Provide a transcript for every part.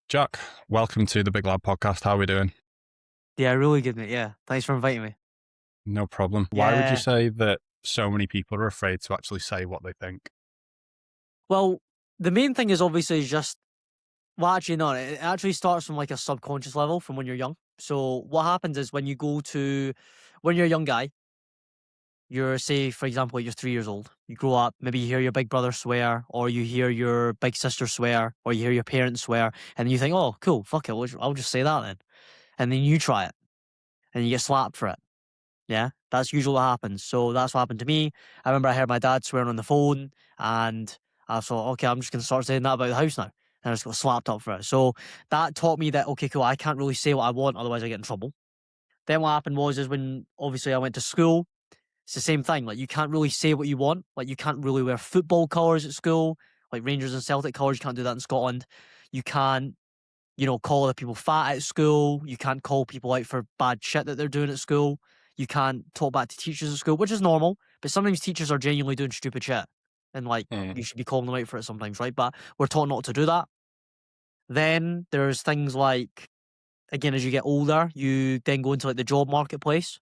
Jack, welcome to the Big Lab podcast. How are we doing? Yeah, really good, mate. Yeah. Thanks for inviting me. No problem. Why would you Yeah. say that so many people are afraid to actually say what they think? Well, the main thing is obviously just, well, actually, no, it actually starts from like a subconscious level from when you're young. So what happens is when you're a young guy, say, for example, you're 3 years old, you grow up, maybe you hear your big brother swear, or you hear your big sister swear, or you hear your parents swear, and you think, oh, cool, fuck it, I'll just say that then. And then you try it, and you get slapped for it. Yeah, that's usually what happens. So that's what happened to me. I remember I heard my dad swearing on the phone, and I thought, okay, I'm just going to start saying that about the house now. And I just got slapped up for it. So that taught me that, okay, cool, I can't really say what I want, otherwise I get in trouble. Then what happened is when obviously I went to school, it's the same thing. Like you can't really say what you want. Like you can't really wear football colours at school, like Rangers and Celtic colours. You can't do that in Scotland. You can't, call other people fat at school. You can't call people out for bad shit that they're doing at school. You can't talk back to teachers at school, which is normal. But sometimes teachers are genuinely doing stupid shit. And like, Mm. you should be calling them out for it sometimes, right? But we're taught not to do that. Then there's things like, again, as you get older, you then go into like the job marketplace.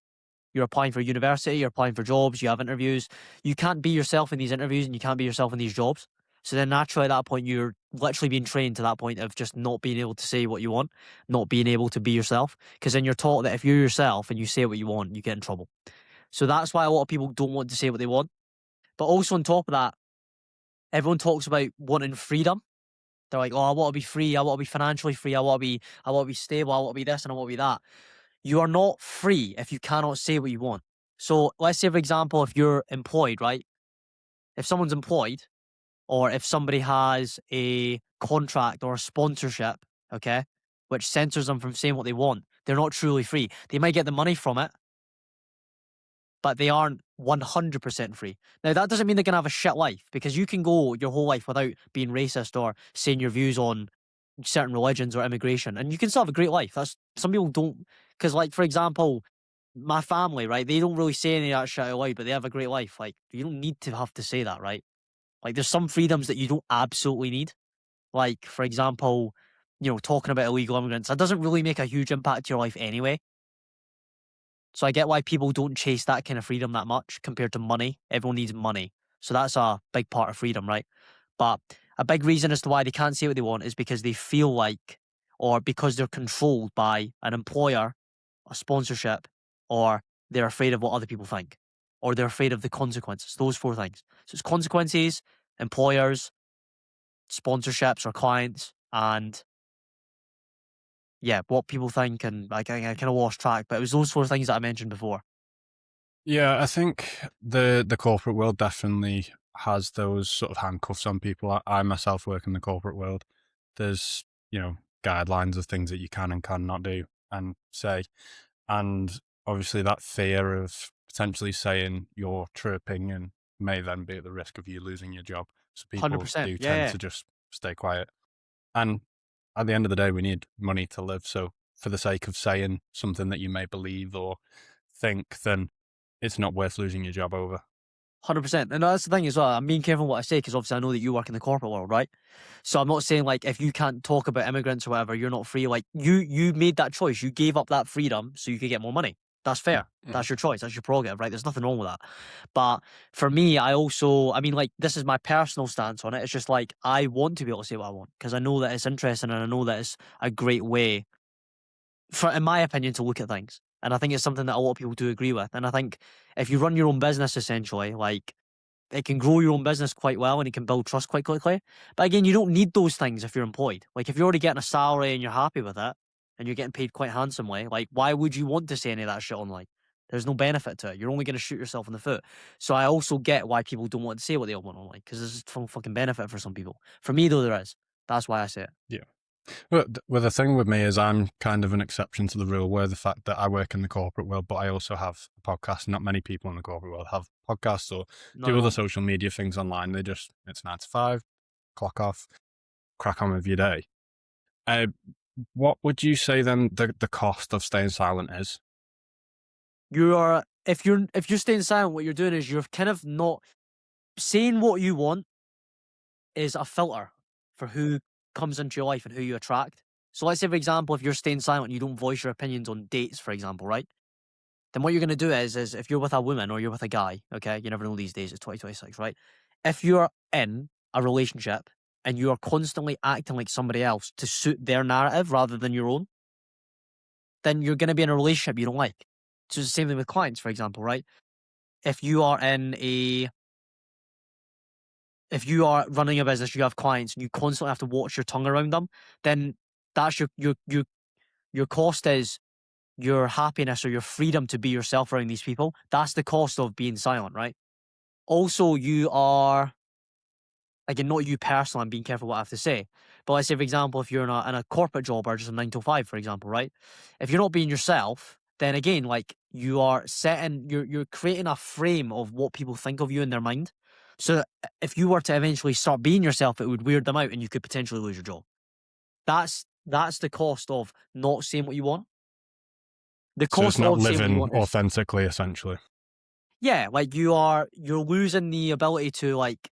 You're applying for university, you're applying for jobs, you have interviews. You can't be yourself in these interviews and you can't be yourself in these jobs. So then naturally at that point, you're literally being trained to that point of just not being able to say what you want, not being able to be yourself. Because then you're taught that if you're yourself and you say what you want, you get in trouble. So that's why a lot of people don't want to say what they want. But also on top of that, everyone talks about wanting freedom. They're like, oh, I want to be free. I want to be financially free. I want to be stable. I want to be this and I want to be that. You are not free if you cannot say what you want. So let's say, for example, if you're employed, right? If someone's employed or if somebody has a contract or a sponsorship, okay, which censors them from saying what they want, they're not truly free. They might get the money from it, but they aren't 100% free. Now, that doesn't mean they're going to have a shit life because you can go your whole life without being racist or saying your views on certain religions or immigration, and you can still have a great life. That's some people don't, because, like, for example, my family, right? They don't really say any of that shit out loud, but they have a great life. Like, you don't need to have to say that, right? Like, there's some freedoms that you don't absolutely need. Like, for example, talking about illegal immigrants, that doesn't really make a huge impact to your life anyway. So I get why people don't chase that kind of freedom that much compared to money. Everyone needs money. So that's a big part of freedom, right? But a big reason as to why they can't say what they want is because they feel like, or because they're controlled by an employer, a sponsorship, or they're afraid of what other people think, or they're afraid of the consequences. Those four things. So it's consequences, employers, sponsorships or clients, and yeah, what people think. And I kind of lost track, but it was those four things that I mentioned before. Yeah, I think the corporate world definitely has those sort of handcuffs on people. I myself work in the corporate world. There's, guidelines of things that you can and cannot do and say. And obviously that fear of potentially saying your true opinion may then be at the risk of you losing your job. So people 100%. do Yeah, tend yeah. to just stay quiet. And at the end of the day, we need money to live. So for the sake of saying something that you may believe or think, then it's not worth losing your job over. 100%. And that's the thing as well. I'm being careful what I say because obviously I know that you work in the corporate world, right? So I'm not saying like if you can't talk about immigrants or whatever, you're not free. Like you made that choice. You gave up that freedom so you could get more money. That's fair. Mhm. That's your choice. That's your prerogative, right? There's nothing wrong with that. But for me, I mean, like, this is my personal stance on it. It's just like I want to be able to say what I want because I know that it's interesting and I know that it's a great way for, in my opinion, to look at things. And I think it's something that a lot of people do agree with. And I think if you run your own business, essentially, like it can grow your own business quite well and it can build trust quite quickly. But again, you don't need those things if you're employed. Like if you're already getting a salary and you're happy with it and you're getting paid quite handsomely, like why would you want to say any of that shit online? There's no benefit to it. You're only going to shoot yourself in the foot. So I also get why people don't want to say what they want online because there's some fucking benefit for some people. For me, though, there is. That's why I say it. Yeah. Well, the thing with me is I'm kind of an exception to the rule where the fact that I work in the corporate world, but I also have a podcast. Not many people in the corporate world have podcasts or Not do at other all. social media things online. It's 9 to 5, clock off, crack on with your day. Uh, what would you say then the cost of staying silent is? You are if you're staying silent, what you're doing is you're kind of not saying what you want is a filter for who comes into your life and who you attract. So let's say, for example, if you're staying silent and you don't voice your opinions on dates, for example, right? Then what you're going to do is if you're with a woman or you're with a guy, okay, you never know these days, it's 2026, right? If you're in a relationship and you are constantly acting like somebody else to suit their narrative rather than your own, then you're going to be in a relationship you don't like. So it's the same thing with clients, for example, right? If you are in a if you are running a business, you have clients and you constantly have to watch your tongue around them, then that's your cost is your happiness or your freedom to be yourself around these people. That's the cost of being silent, right? Also, you are, again, not you personally, I'm being careful what I have to say. But let's say, for example, if you're in a corporate job or just a 9 to 5, for example, right? If you're not being yourself, then again, like you are setting, you're creating a frame of what people think of you in their mind. So if you were to eventually start being yourself, it would weird them out and you could potentially lose your job. That's the cost of not saying what you want. The So it's cost not of saying what you living want is, authentically, essentially. yeah, like you're losing the ability to like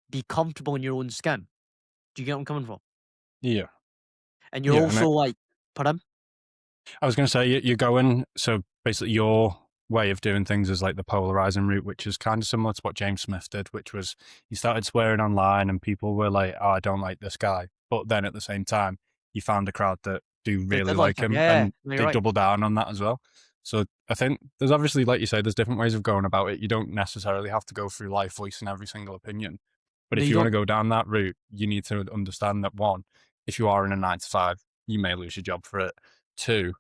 be comfortable in your own skin. Do you get what I'm coming from? Yeah. And you're Yeah. And also like, pardon? I was going to say, you're going, so basically your way of doing things is like the polarizing route, which is kind of similar to what James Smith did, which was he started swearing online and people were like, oh, I don't like this guy. But then at the same time, he found a crowd that do They really did like like him. him Yeah, and no, you're they right. double down on that as well. So I think there's obviously, like you say, there's different ways of going about it. You don't necessarily have to go through life voicing every single opinion. But No, if you you want to don't. go down that route, you need to understand that one, if you are in a 9 to 5, you may lose your job for it. Two,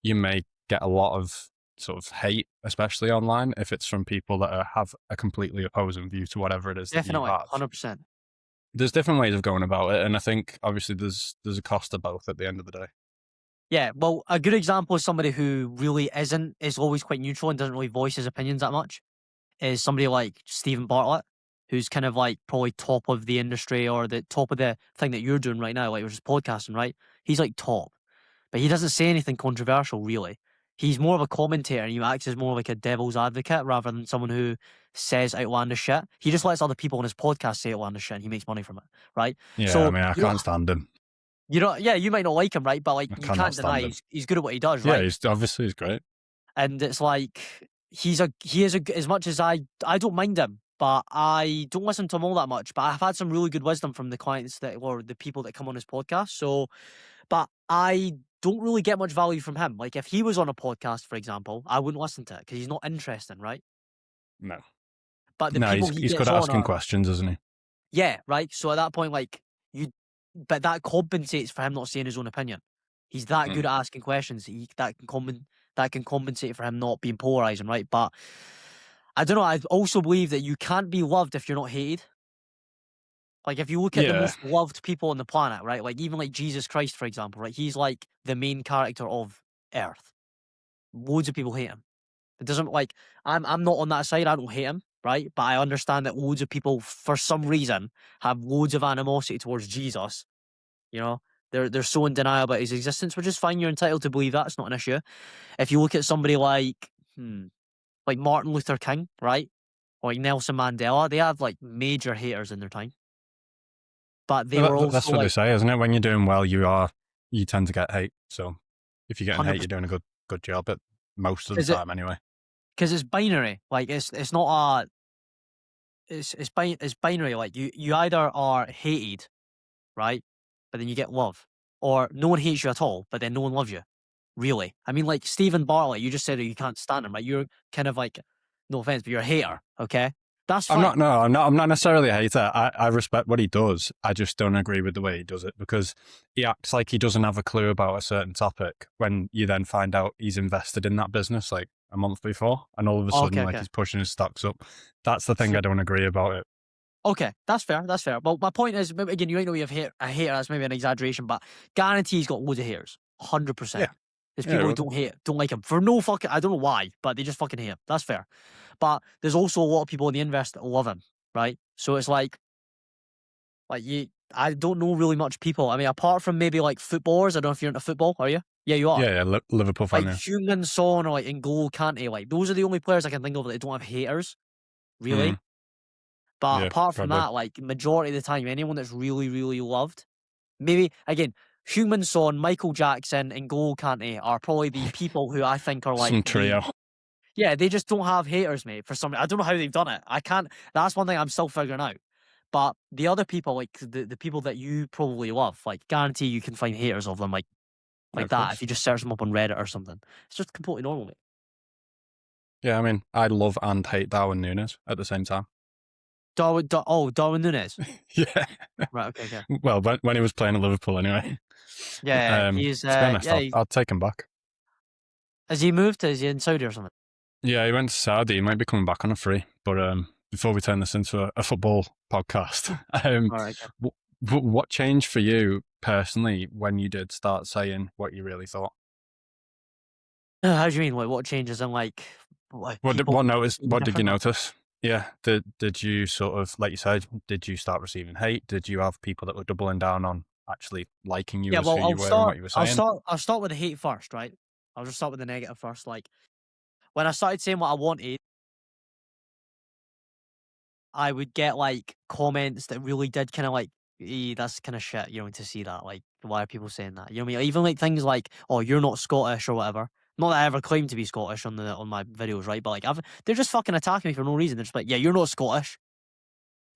you may get a lot of sort of hate, especially online, if it's from people that have a completely opposing view to whatever it is that you Definitely, have. 100%. There's different ways of going about it, and I think obviously there's a cost to both at the end of the day. Yeah, well, a good example of somebody who really is always quite neutral and doesn't really voice his opinions that much is somebody like Stephen Bartlett, who's kind of like probably top of the industry or the top of the thing that you're doing right now, like which is podcasting, right? He's like top. But he doesn't say anything controversial, really. He's more of a commentator and he acts as more like a devil's advocate rather than someone who says outlandish shit. He just lets other people on his podcast say outlandish shit and he makes money from it, right? Yeah, I So mean, I can't stand him. yeah, you might not like him, right? But like I you cannot can't deny stand him. he's good at what he does, Yeah, right? he's obviously he's great. And it's like he is as much as I don't mind him, but I don't listen to him all that much. But I've had some really good wisdom from the clients that or the people that come on his podcast. So but I don't really get much value from him. Like if he was on a podcast, for example, I wouldn't listen to it because he's not interesting, right? No, But the no, people he's he he's good gets at on asking are, questions, isn't he? yeah, right. So at that point, like you, but that compensates for him not saying his own opinion. He's that good Mm. at asking questions. That can compensate for him not being polarizing, right? But I don't know. I also believe that you can't be loved if you're not hated. Like if you look at the Yeah, most loved people on the planet, right? Like even like Jesus Christ, for example, right? He's like the main character of Earth. Loads of people hate him. It doesn't like I'm not on that side. I don't hate him, right? But I understand that loads of people, for some reason, have loads of animosity towards Jesus. You know, they're so in denial about his existence, which is fine. You're entitled to believe that. It's not an issue. If you look at somebody like Martin Luther King, right, or like Nelson Mandela, they have like major haters in their time, but they were that's also what they like say, isn't it? When you're doing well, you tend to get hate. So if you're getting hate, you're 100% doing a good job at most of the because time, anyway. it's binary. Like it's not a it's binary. Like you either are hated, right? But then you get love. Or no one hates you at all, but then no one loves you. Really. I mean, like Stephen Bartlett, you just said that you can't stand him, right? You're kind of like, no offense, but you're a hater, okay? That's I'm not. fine. No, I'm not necessarily a hater. I respect what he does. I just don't agree with the way he does it because he acts like he doesn't have a clue about a certain topic. When you then find out he's invested in that business like a month before, and all of a sudden, Okay, like okay. he's pushing his stocks up. That's the thing So, I don't agree about it. okay, that's fair. That's fair. Well, my point is, again, you might know you have a hater. That's maybe an exaggeration, but guarantee he's got loads of haters. Yeah, 100%. There's yeah, people who well, don't like him for no fucking, I don't know why, but they just fucking hate him. That's fair. But there's also a lot of people in the inverse that love him, right? So it's like I don't know really much people. I mean, apart from maybe like footballers. I don't know if you're into football. Are you? Yeah, you are. yeah, yeah. Liverpool fan. Like Yeah. Heung-min Son or like N'Golo Kante. Like those are the only players I can think of that don't have haters, Mm, really. But yeah, apart from probably. that, like majority of the time, anyone that's really, really loved, maybe again, Human Son, Michael Jackson, and N'Golo Kante are probably the people who I think are like Some the trio. yeah, they just don't have haters, mate. For some, I don't know how they've done it. I can't. That's one thing I'm still figuring out. But the other people, like the people that you probably love, like guarantee you can find haters of them, Yeah, like of that. If course. you just search them up on Reddit or something, it's just completely normal, mate. Yeah, I mean, I love and hate Darwin Nunes at the same time. Darwin Nunes. Yeah. Right. Okay. Okay. Well, when he was playing at Liverpool anyway. Yeah. He's To be honest, yeah. I'll take him back. Has he moved? Is he in Saudi or something? Yeah, he went to Saudi. He might be coming back on a free. But before we turn this into a football podcast, All right. Okay. what changed for you personally when you did start saying what you really thought? How do you mean? What changes in like people being What did you different? Or? notice? Yeah, did you sort of, like you said, did you start receiving hate? Did you have people that were doubling down on actually liking you Yeah. as who Well, you were and what you were saying? I'll start with the hate first, right? I'll just start with the negative first. Like when I started saying what I wanted, I would get like comments that really did kind of like, that's kind of shit, to see that. Like, why are people saying that? You know what I mean? Even like things like, oh, you're not Scottish or whatever. Not that I ever claimed to be Scottish on my videos, right? But like, they're just fucking attacking me for no reason. They're just like, yeah, you're not Scottish.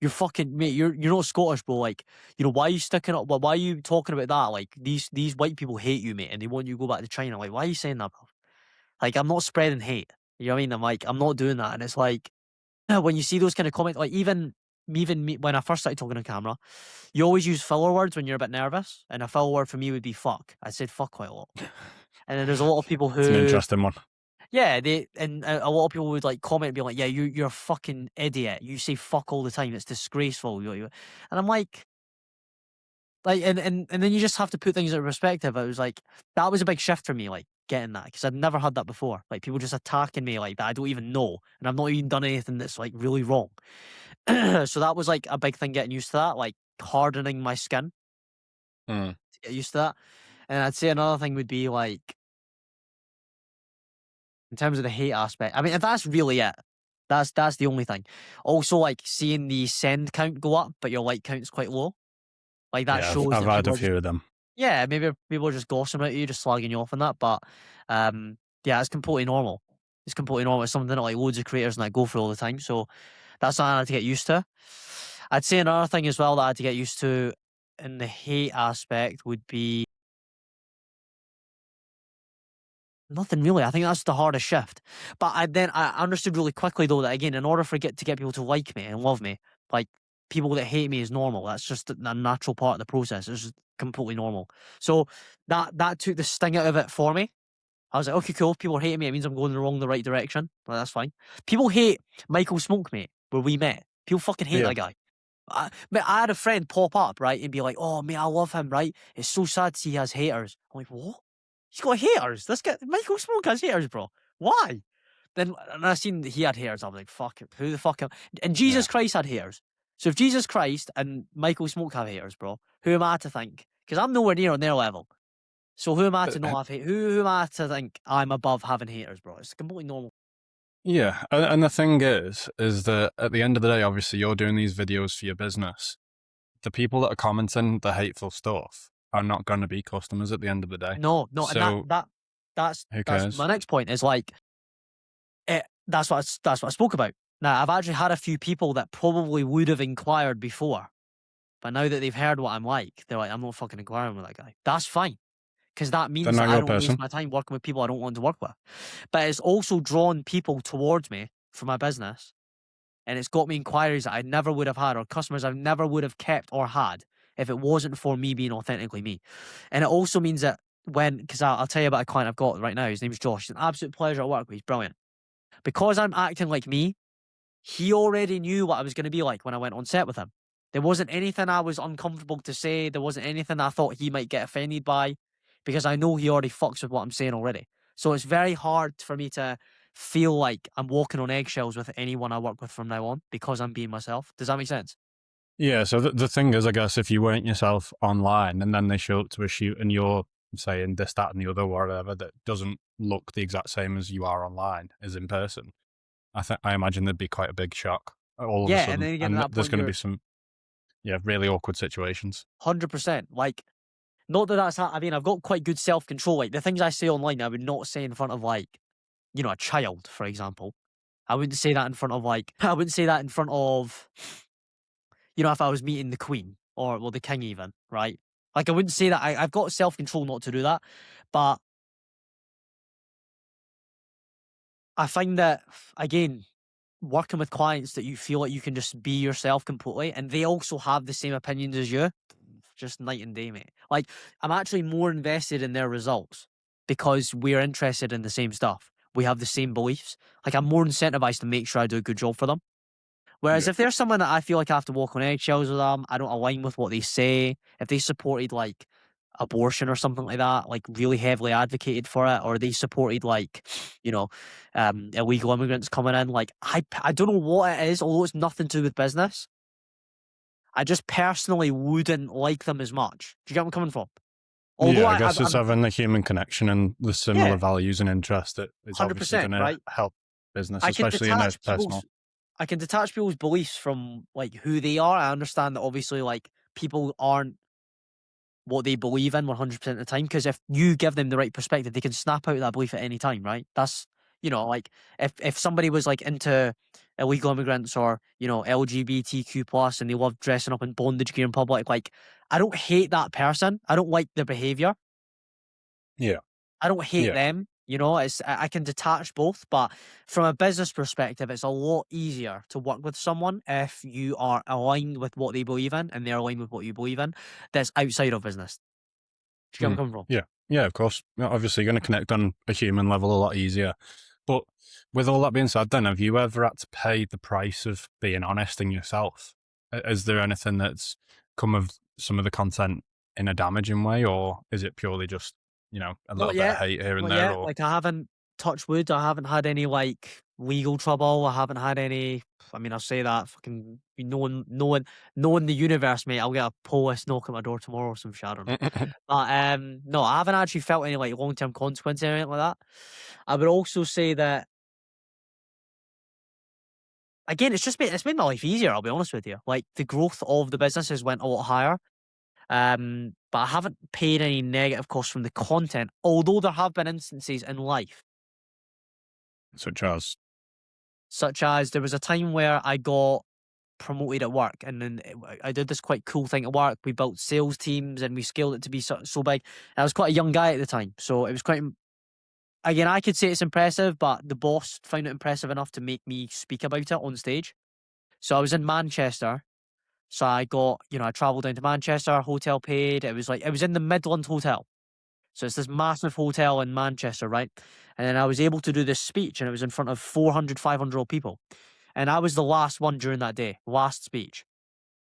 You're fucking mate. You're not Scottish, bro. Like, why are you sticking up? Why are you talking about that? Like, these white people hate you, mate, and they want you to go back to China. Like, why are you saying that, bro? Like, I'm not spreading hate. You know what I mean? I'm like, I'm not doing that. And it's like, when you see those kind of comments, like even me when I first started talking on camera, you always use filler words when you're a bit nervous, and a filler word for me would be fuck. I said fuck quite a lot, and then there's a lot of people It's an who, interesting one. yeah, a lot of people would like comment and be like, yeah, you're a fucking idiot. You say fuck all the time. It's disgraceful. And I'm like, and then you just have to put things into perspective. I was like, that was a big shift for me, like getting that because I'd never had that before. Like people just attacking me like that I don't even know, and I've not even done anything that's like really wrong. So that was like a big thing getting used to that, like hardening my skin Mm. to get used to that. And I'd say another thing would be like in terms of the hate aspect. I mean, if that's really it. That's the only thing. Also, like seeing the send count go up, but your like count's quite low. Like that Yeah, shows I've that had people a are just few of them. yeah, maybe people are just gossiping about you, just slagging you off on that. But yeah, it's completely normal. It's completely normal. It's something that like loads of creators and I go through all the time. So that's something I had to get used to. I'd say another thing as well that I had to get used to in the hate aspect would be nothing really. I think that's the hardest shift. But I understood really quickly though that again, in order for to get people to like me and love me, like people that hate me is normal. That's just a natural part of the process. It's just completely normal. So that took the sting out of it for me. I was like, okay, cool. If people are hating me, it means I'm going the right direction. Well, that's fine. People hate Michael Smoke, mate, where we met. People fucking hate Yeah. that guy. Mate, I had a friend pop up, right, and be like, oh, mate, I love him, right? It's so sad to see he has haters. I'm like, what? He's got haters? This guy, Michael Smoke has haters, bro. Why? Then and I seen that he had haters. I was like, fuck it. Who the fuck am And Yeah. Jesus Christ had haters. So if Jesus Christ and Michael Smoke have haters, bro, who am I to think? Because I'm nowhere near on their level. So who am I to not have hate? Who am I to think I'm above having haters, bro? It's completely normal. Yeah, and the thing is that at the end of the day, obviously, you're doing these videos for your business. The people that are commenting the hateful stuff are not going to be customers at the end of the day. No, no, and So who that's cares? my next point is like that's what I spoke about. Now I've actually had a few people that probably would have inquired before, but now that they've heard what I'm like, they're like, I'm not fucking inquiring with that guy. That's fine. Because that They're means not that I your don't waste person. my time working with people I don't want to work with. But it's also drawn people towards me for my business. And it's got me inquiries that I never would have had or customers I never would have kept or had if it wasn't for me being authentically me. And it also means that because I'll tell you about a client I've got right now. His name's Josh. He's an absolute pleasure to work with. He's brilliant. Because I'm acting like me, he already knew what I was going to be like when I went on set with him. There wasn't anything I was uncomfortable to say. There wasn't anything I thought he might get offended by because I know he already fucks with what I'm saying already. So it's very hard for me to feel like I'm walking on eggshells with anyone I work with from now on because I'm being myself. Does that make sense? Yeah, so the thing is, I guess, if you weren't yourself online and then they show up to a shoot and you're saying this, that, and the other, whatever, that doesn't look the exact same as you are online, as in person, I imagine there'd be quite a big shock all of a Yeah, and sudden. then again at And that there's point going to you're be some, yeah, really awkward situations. 100%. Like Not that I mean, I've got quite good self-control. Like, the things I say online, I would not say in front of, like, a child, for example. I wouldn't say that in front of, like, I wouldn't say that in front of, if I was meeting the Queen or, well, the King even, right? Like, I wouldn't say that. I've got self-control not to do that. But I find that, again, working with clients that you feel like you can just be yourself completely and they also have the same opinions as you, just night and day, mate. Like, I'm actually more invested in their results because we're interested in the same stuff. We have the same beliefs. Like, I'm more incentivized to make sure I do a good job for them. Whereas Yeah. if there's someone that I feel like I have to walk on eggshells with them, I don't align with what they say. If they supported like abortion or something like that, like really heavily advocated for it, or they supported like, you know, illegal immigrants coming in, like I don't know what it is, although it's nothing to do with business. I just personally wouldn't like them as much. Do you get where I'm coming from? Although Yeah, I guess it's I'm having the human connection and the similar yeah, values and interest that is obviously 100%, going to right? help business, I can especially in a detach personal. people's I can detach people's beliefs from like who they are. I understand that obviously like people aren't what they believe in 100% of the time because if you give them the right perspective, they can snap out of that belief at any time, right? That's like if somebody was like into illegal immigrants or LGBTQ plus and they love dressing up in bondage gear in public, like I don't hate that person. I don't like their behavior. Yeah, I don't hate yeah. them. I can detach both, but from a business perspective, it's a lot easier to work with someone if you are aligned with what they believe in and they're aligned with what you believe in. That's outside of business. Do you get where I'm Mm. coming from? Yeah, yeah, of course. Yeah, obviously, you're going to connect on a human level a lot easier. But with all that being said, then, have you ever had to pay the price of being honest in yourself? Is there anything that's come of some of the content in a damaging way, or is it purely just, a Not little bit of yet. hate here and Not there? yet. Or Like I haven't touched wood. I haven't had any like legal trouble. I haven't had any. I mean, I'll say that fucking knowing the universe, mate. I'll get a police knock at my door tomorrow or some shit. I don't know. But no, I haven't actually felt any like long term consequences or anything like that. I would also say that again, it's made my life easier. I'll be honest with you. Like the growth of the business has went a lot higher. But I haven't paid any negative costs from the content. Although there have been instances in life, such as, such as there was a time where I got promoted at work, and then I did this quite cool thing at work. We built sales teams and we scaled it to be so big. And I was quite a young guy at the time, so it was quite. Again, I could say it's impressive, but the boss found it impressive enough to make me speak about it on stage. So I was in Manchester. So I traveled down to Manchester, hotel paid. It was in the Midland Hotel. So it's this massive hotel in Manchester, right? And then I was able to do this speech and it was in front of 400, 500 old people. And I was the last one during that day, last speech.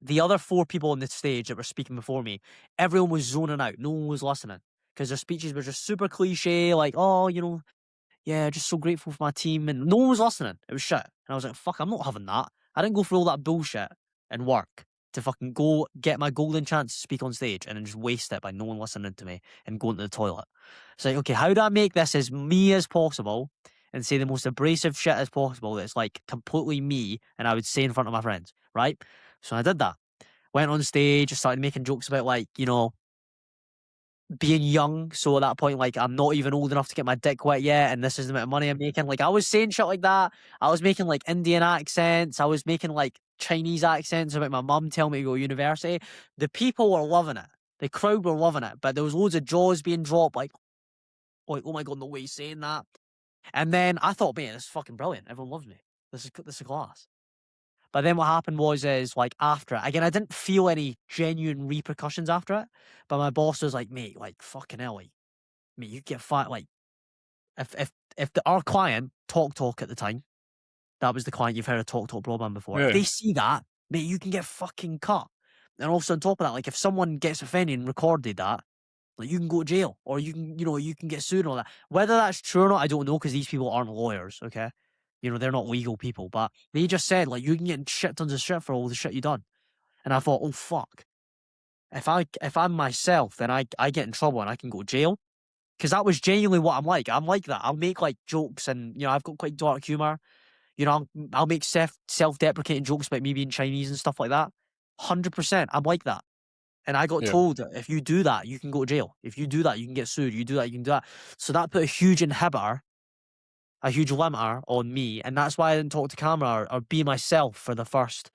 The other four people on the stage that were speaking before me, everyone was zoning out. No one was listening because their speeches were just super cliche, like, oh, yeah, just so grateful for my team. And no one was listening. It was shit. And I was like, fuck, I'm not having that. I didn't go through all that bullshit and work to fucking go get my golden chance to speak on stage and then just waste it by no one listening to me and going to the toilet. It's like, okay, how do I make this as me as possible and say the most abrasive shit as possible that's like completely me and I would say in front of my friends, right? So I did that. Went on stage, started making jokes about like, being young, so at that point, like, I'm not even old enough to get my dick wet yet, and this is the amount of money I'm making. Like, I was saying shit like that. I was making like Indian accents. I was making like Chinese accents about my mum telling me to go to university. The people were loving it. The crowd were loving it, but there was loads of jaws being dropped. Like, oh my god, no way he's saying that. And then I thought, man, this is fucking brilliant. Everyone loves me. This is class. But then what happened is like after it, again, I didn't feel any genuine repercussions after it. But my boss was like, mate, like fucking hell, like, mate, you get fired. Like our client Talk at the time, that was the client you've heard of Talk broadband before. If yeah, they see that, mate, you can get fucking cut. And also on top of that, like if someone gets offended and recorded that, like you can go to jail or you can get sued and all that. Whether that's true or not, I don't know because these people aren't lawyers. Okay, they're not legal people, but they just said like you can get shit tons of shit for all the shit you done. And I thought, oh fuck, if I'm myself, then I get in trouble and I can go to jail. Because that was genuinely what I'm like. I'm like that. I'll make like jokes and I've got quite dark humor. I'll make self-deprecating jokes about me being Chinese and stuff like that. 100%. I'm like that. And I got Yeah. told that if you do that, you can go to jail. If you do that, you can get sued. You do that, you can do that. So that put a huge inhibitor, a huge limiter on me. And that's why I didn't talk to camera or be myself for the first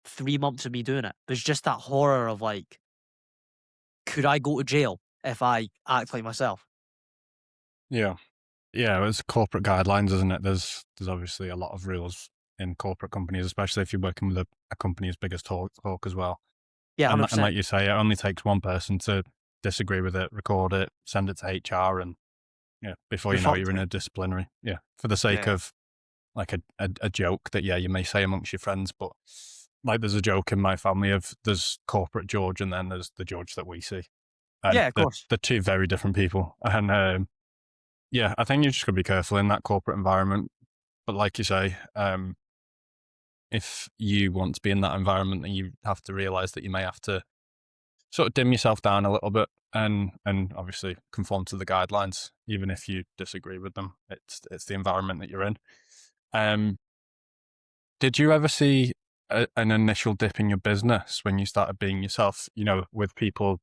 3 months of me doing it. There's just that horror of like, could I go to jail if I act like myself? Yeah. Yeah, it's corporate guidelines, isn't it? There's obviously a lot of rules in corporate companies, especially if you're working with a company as big as Talk as well. Yeah, And 100%. like you say, it only takes one person to disagree with it, record it, send it to HR, and yeah, before You're you know it, fucked, you're in mate. a disciplinary. Yeah, for the sake Yeah. of like a joke that, yeah, you may say amongst your friends, but like there's a joke in my family of there's corporate George and then there's the George that we see, and Yeah, of course. they're two very different people. And yeah, I think you just got to be careful in that corporate environment. But like you say, if you want to be in that environment, then you have to realize that you may have to sort of dim yourself down a little bit and obviously conform to the guidelines, even if you disagree with them. It's the environment that you're in. Um, did you ever see an initial dip in your business when you started being yourself? You know, with people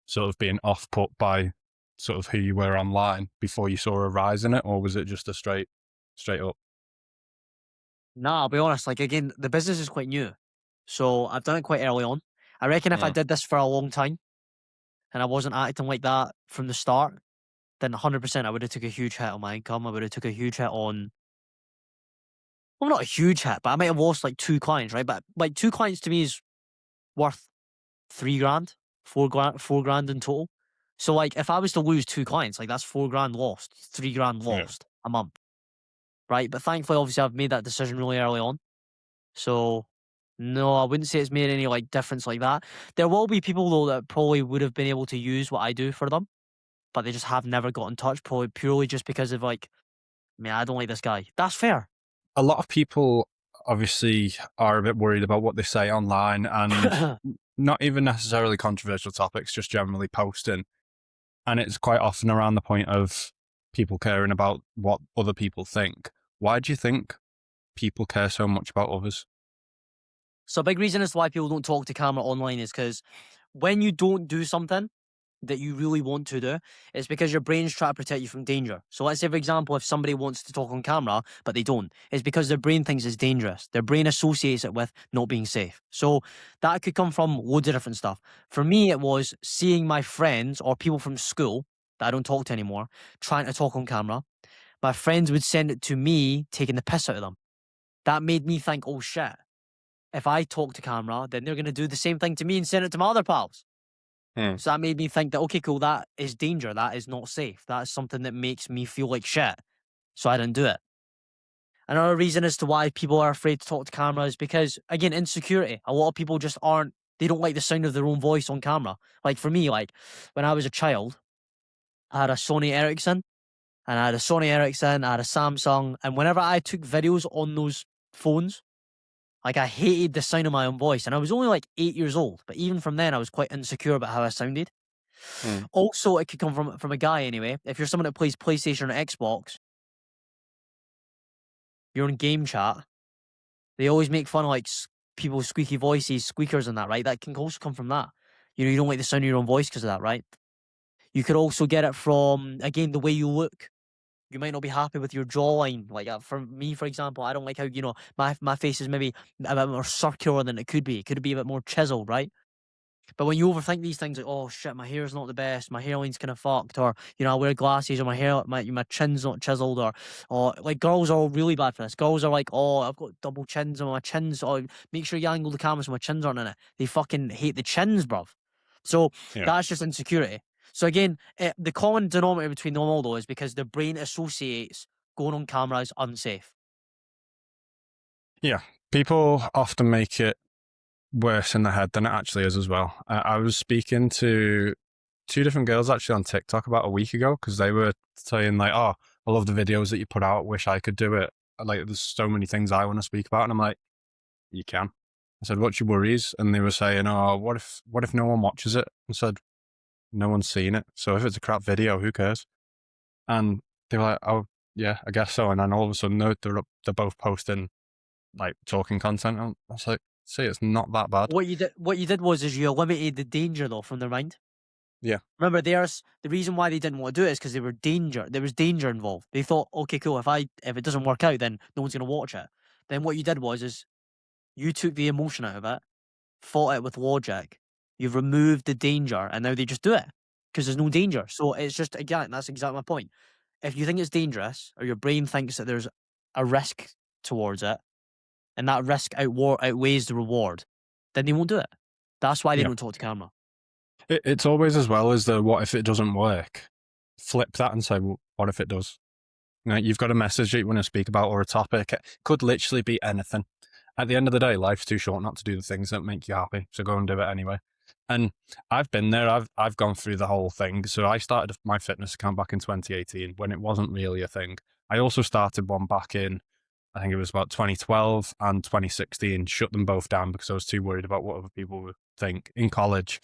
sort of being off put by sort of who you were online before you saw a rise in it, or was it just a straight up? Nah, I'll be honest. Like, again, the business is quite new. So I've done it quite early on. I reckon if I Mm, did this for a long time and I wasn't acting like that from the start, then 100% I would have took a huge hit on my income. I would have took a huge hit on, well, not a huge hit, but I might have lost like 2 clients, right? But like 2 clients to me is worth 3 grand, 4 grand, 4 grand in total. So like if I was to lose 2 clients, like that's 4 grand lost, 3 grand yeah. lost a month, right? But thankfully, obviously, I've made that decision really early on. So no, I wouldn't say it's made any like difference like that. There will be people though that probably would have been able to use what I do for them, but they just have never got in touch, probably purely just because of like, man, I don't like this guy. That's fair. A lot of people obviously are a bit worried about what they say online and not even necessarily controversial topics, just generally posting. And it's quite often around the point of people caring about what other people think. Why do you think people care so much about others? So a big reason as to why people don't talk to camera online is because when you don't do something that you really want to do, it's because your brain's trying to protect you from danger. So let's say, for example, if somebody wants to talk on camera, but they don't, it's because their brain thinks it's dangerous. Their brain associates it with not being safe. So that could come from loads of different stuff. For me, it was seeing my friends or people from school that I don't talk to anymore trying to talk on camera. My friends would send it to me, taking the piss out of them. That made me think, oh shit, if I talk to camera, then they're going to do the same thing to me and send it to my other pals. Hmm. So that made me think that, okay, cool, that is danger. That is not safe. That is something that makes me feel like shit. So I didn't do it. Another reason as to why people are afraid to talk to camera is because, again, insecurity. A lot of people just aren't, they don't like the sound of their own voice on camera. Like for me, like when I was a child, I had a Sony Ericsson and I had a Sony Ericsson, I had a Samsung. And whenever I took videos on those phones, like I hated the sound of my own voice. And I was only like 8 years old. But even from then, I was quite insecure about how I sounded. Hmm. Also, it could come from a guy anyway. If you're someone that plays PlayStation or Xbox, you're in game chat. They always make fun of like people's squeaky voices, squeakers, and that, right? That can also come from that. You know, you don't like the sound of your own voice because of that, right? You could also get it from again the way you look. You might not be happy with your jawline. Like for me, for example, I don't like how my face is maybe a bit more circular than it could be. It could be a bit more chiseled, right? But when you overthink these things, like, oh shit, my hair's not the best, my hairline's kind of fucked, or I wear glasses, or my chin's not chiseled, or like girls are all really bad for this. Girls are like, oh, I've got double chins, and my chins. Oh, make sure you angle the camera so my chins aren't in it. They fucking hate the chins, bruv. So Yeah. that's just insecurity. So again, the common denominator between them all though is because the brain associates going on camera as unsafe. Yeah. People often make it worse in the head than it actually is as well. I was speaking to two different girls actually on TikTok about a week ago because they were saying like, "Oh, I love the videos that you put out. Wish I could do it. Like, there's so many things I want to speak about." And I'm like, "You can." I said, "What's your worries?" And they were saying, "Oh, what if no one watches it?" I said, "No one's seen it. So if it's a crap video, who cares?" And they were like, "Oh, yeah, I guess so." And then all of a sudden, they're both posting like talking content. I was like, See, it's not that bad. What you did was is you eliminated the danger though from their mind. Yeah, Remember, the reason why they didn't want to do it is because there was danger involved. They thought, okay, cool, if it doesn't work out, then no one's gonna watch it. Then what you did was is you took the emotion out of it, fought it with logic. You've removed the danger, and now they just do it because there's no danger. So it's just again, that's exactly my point. If you think it's dangerous, or your brain thinks that there's a risk towards it, and that risk outweighs the reward, then they won't do it. That's why they yeah. don't talk to camera. It's always as well as the what if it doesn't work. Flip that and say, well, what if it does? You know, you've got a message that you want to speak about or a topic. It could literally be anything. At the end of the day, life's too short not to do the things that make you happy. So go and do it anyway. And I've been there. I've gone through the whole thing. So I started my fitness account back in 2018 when it wasn't really a thing. I also started one back in, I think it was about 2012 and 2016. Shut them both down because I was too worried about what other people would think. In college,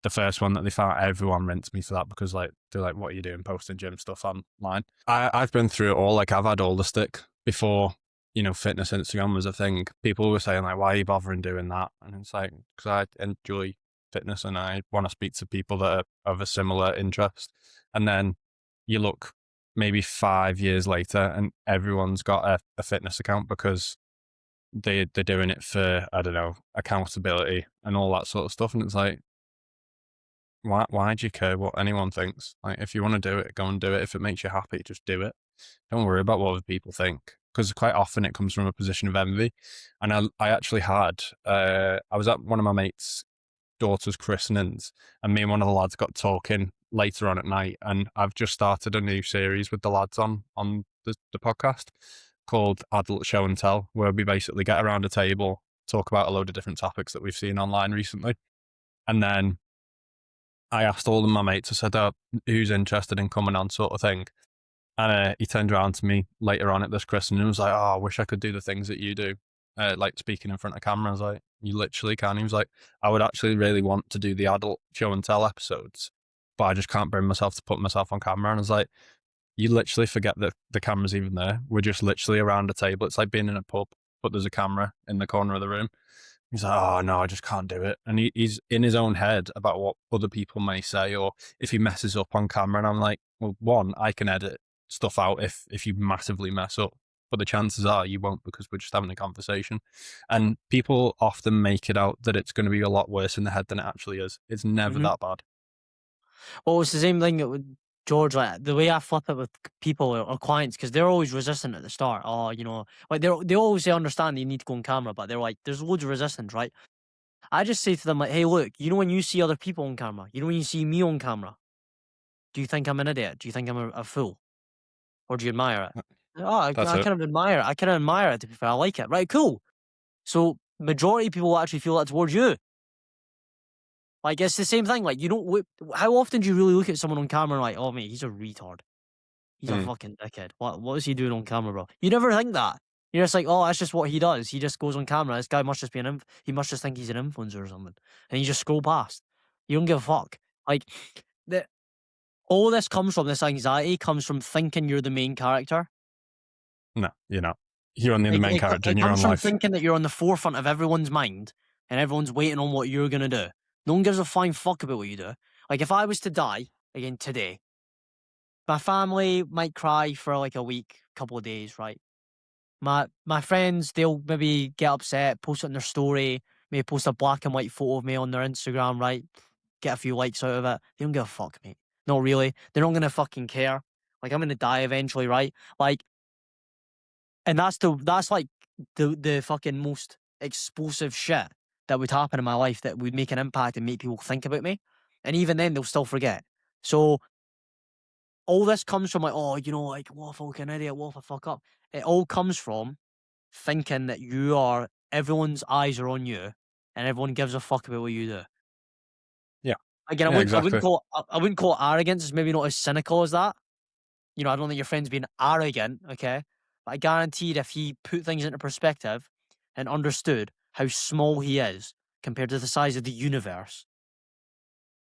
the first one that they found, everyone rinsed me for that because like they're like, "What are you doing, posting gym stuff online?" I've been through it all. Like I've had all the stick before, fitness Instagram was a thing. People were saying like, "Why are you bothering doing that?" And it's like because I enjoy fitness and I want to speak to people that are of a similar interest. And then you look maybe 5 years later and everyone's got a fitness account because they're doing it for, I don't know, accountability and all that sort of stuff. And it's like, why do you care what anyone thinks? Like, if you want to do it, go and do it. If it makes you happy, just do it. Don't worry about what other people think. Because quite often it comes from a position of envy. And I actually I was at one of my mates' daughter's christenings, and me and one of the lads got talking later on at night. And I've just started a new series with the lads on the podcast called Adult Show and Tell, where we basically get around a table, talk about a load of different topics that we've seen online recently. And then I asked all of my mates, I said, who's interested in coming on sort of thing. And he turned around to me later on at this christening and was like, oh, I wish I could do the things that you do. Like speaking in front of camera. I was like, you literally can. He was like, I would actually really want to do the adult show and tell episodes, but I just can't bring myself to put myself on camera. And I was like, you literally forget that the camera's even there. We're just literally around a table. It's like being in a pub, but there's a camera in the corner of the room. He's like, oh no, I just can't do it. And he's in his own head about what other people may say or if he messes up on camera. And I'm like, well, one, I can edit stuff out if you massively mess up. But the chances are you won't because we're just having a conversation. And people often make it out that it's going to be a lot worse in the head than it actually is. It's never Mhm. that bad. Well, it's the same thing with George. Like the way I flip it with people or clients, because they're always resistant at the start. Oh, like they always understand you need to go on camera, but they're like, there's loads of resistance, right? I just say to them like, hey, look, when you see other people on camera, when you see me on camera, do you think I'm an idiot? Do you think I'm a fool, or do you admire it? Oh, That's I it. kind of admire it. I kind of admire it. To be fair, I like it. Right, cool. So majority of people will actually feel that towards you. Like it's the same thing. Like you don't look. How often do you really look at someone on camera and like, oh mate, he's a retard. He's a Mm, fucking dickhead. What is he doing on camera, bro? You never think that. You're just like, oh, that's just what he does. He just goes on camera. This guy must just be he must just think he's an influencer or something. And you just scroll past. You don't give a fuck. Like the all this comes from this anxiety comes from thinking you're the main character. no, you're not. You're only the main character in It your comes own from life. thinking that you're on the forefront of everyone's mind and everyone's waiting on what you're gonna do. No one gives a flying fuck about what you do. Like if I was to die again today, my family might cry for like a week, couple of days, right? My friends, they'll maybe get upset, post it on their story, maybe post a black and white photo of me on their Instagram, right? Get a few likes out of it. They don't give a fuck, mate. Not really. They're not gonna fucking care. Like I'm gonna die eventually, right? Like, and that's like the fucking most explosive shit that would happen in my life that would make an impact and make people think about me. And even then they'll still forget. So all this comes from like, oh, like what if I look an idiot, what if I fuck up? It all comes from thinking that everyone's eyes are on you and everyone gives a fuck about what you do. Yeah. Again, Yeah, exactly. I wouldn't call it arrogance. It's maybe not as cynical as that. I don't think your friend's being arrogant, okay? But I guaranteed if he put things into perspective and understood how small he is compared to the size of the universe,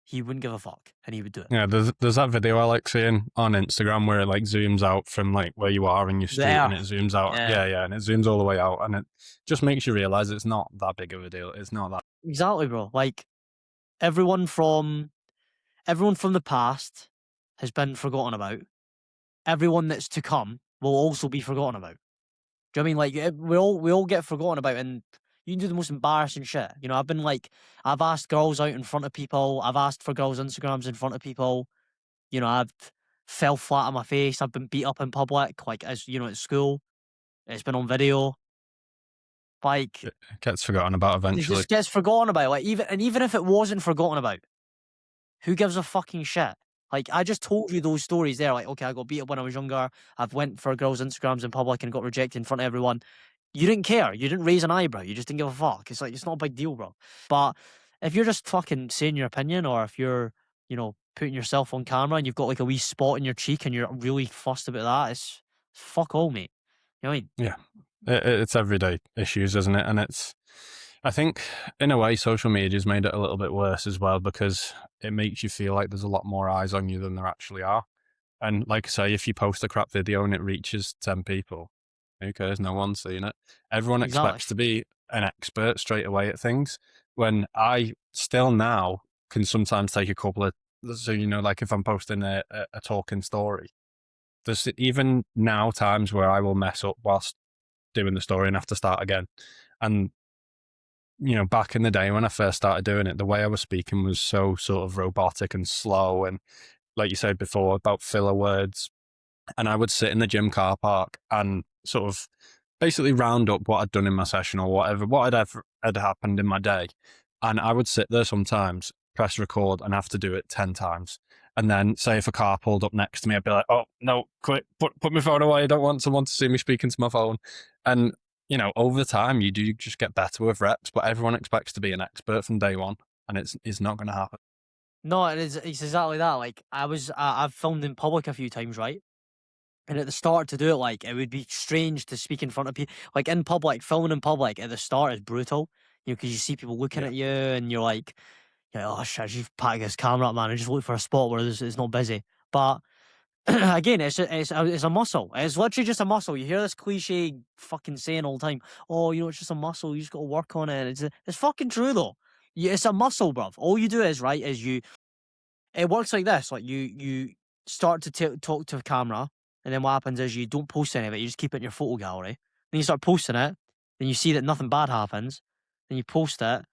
he wouldn't give a fuck, and he would do it. Yeah, there's that video I like seeing on Instagram where it like zooms out from like where you are in your street and There, it zooms out. yeah, Yeah, and it zooms all the way out and it just makes you realize it's not that big of a deal. It's not that. exactly, bro. Like everyone from everyone from the past has been forgotten about. Everyone that's to come will also be forgotten about. Do you know what I mean? Like we all get forgotten about, and you can do the most embarrassing shit. You know, I've asked girls out in front of people. I've asked for girls' Instagrams in front of people. You know, I've fell flat on my face. I've been beat up in public, like as you know, at school. It's been on video. Like It gets forgotten about it eventually. just gets forgotten about. Like even if it wasn't forgotten about, who gives a fucking shit? Like I just told you those stories there. Like okay, I got beat up when I was younger. I've went for girls' Instagrams in public and got rejected in front of everyone. You didn't care. You didn't raise an eyebrow. You just didn't give a fuck. It's like it's not a big deal, bro. But if you're just fucking saying your opinion, or if you're, you know, putting yourself on camera and you've got like a wee spot in your cheek and you're really fussed about that, it's fuck all, mate. You know what I mean? Yeah, it's everyday issues, isn't it? And I think in a way, social media's made it a little bit worse as well because it makes you feel like there's a lot more eyes on you than there actually are. And like I say, if you post a crap video and it reaches 10 people, who cares? No one's seeing it. Everyone Exactly. expects to be an expert straight away at things. When I still now can sometimes take a couple of, so, you know, like if I'm posting a talking story, there's even now times where I will mess up whilst doing the story and have to start again. And, you know, back in the day when I first started doing it, the way I was speaking was so sort of robotic and slow. And like you said before about filler words, and I would sit in the gym car park and sort of basically round up what I'd done in my session or whatever, what had happened in my day. And I would sit there sometimes, press record, and have to do it 10 times. And then, say, if a car pulled up next to me, I'd be like, oh, no, quick, put my phone away. I don't want someone to see me speaking to my phone. And, you know, over time, you do just get better with reps, but everyone expects to be an expert from day one, and it's not going to happen. No, it's exactly that. Like I've filmed in public a few times, right? And at the start to do it, like it would be strange to speak in front of people. Like in public, filming in public at the start is brutal. You know, because you see people looking Yeah. at you, and you're like, oh shit, I just pack this camera up, man, and just look for a spot where it's not busy. But again, it's a muscle. It's literally just a muscle. You hear this cliche fucking saying all the time. Oh, you know, it's just a muscle. You just got to work on it. It's fucking true though. It's a muscle, bruv. All you do is right is you it works like this. Like you start to talk to a camera, and then what happens is you don't post any of it. You just keep it in your photo gallery. Then you start posting it. Then you see that nothing bad happens. Then you post it,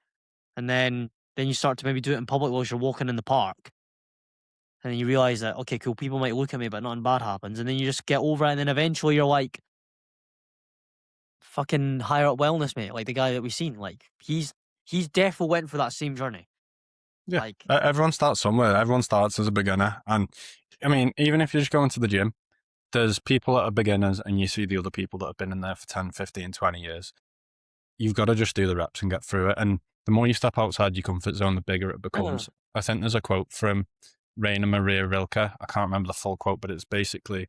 and then you start to maybe do it in public while you're walking in the park. And then you realize that okay, cool, people might look at me, but nothing bad happens. And then you just get over it, and then eventually you're like fucking higher up wellness, mate. Like the guy that we've seen. Like he's definitely went for that same journey. Yeah. Like Everyone starts somewhere. Everyone starts as a beginner. And I mean, even if you're just going to the gym, there's people that are beginners and you see the other people that have been in there for 10, 15, 20 years. You've got to just do the reps and get through it. And the more you step outside your comfort zone, the bigger it becomes. I think there's a quote from Rainer Maria Rilke. I can't remember the full quote, but it's basically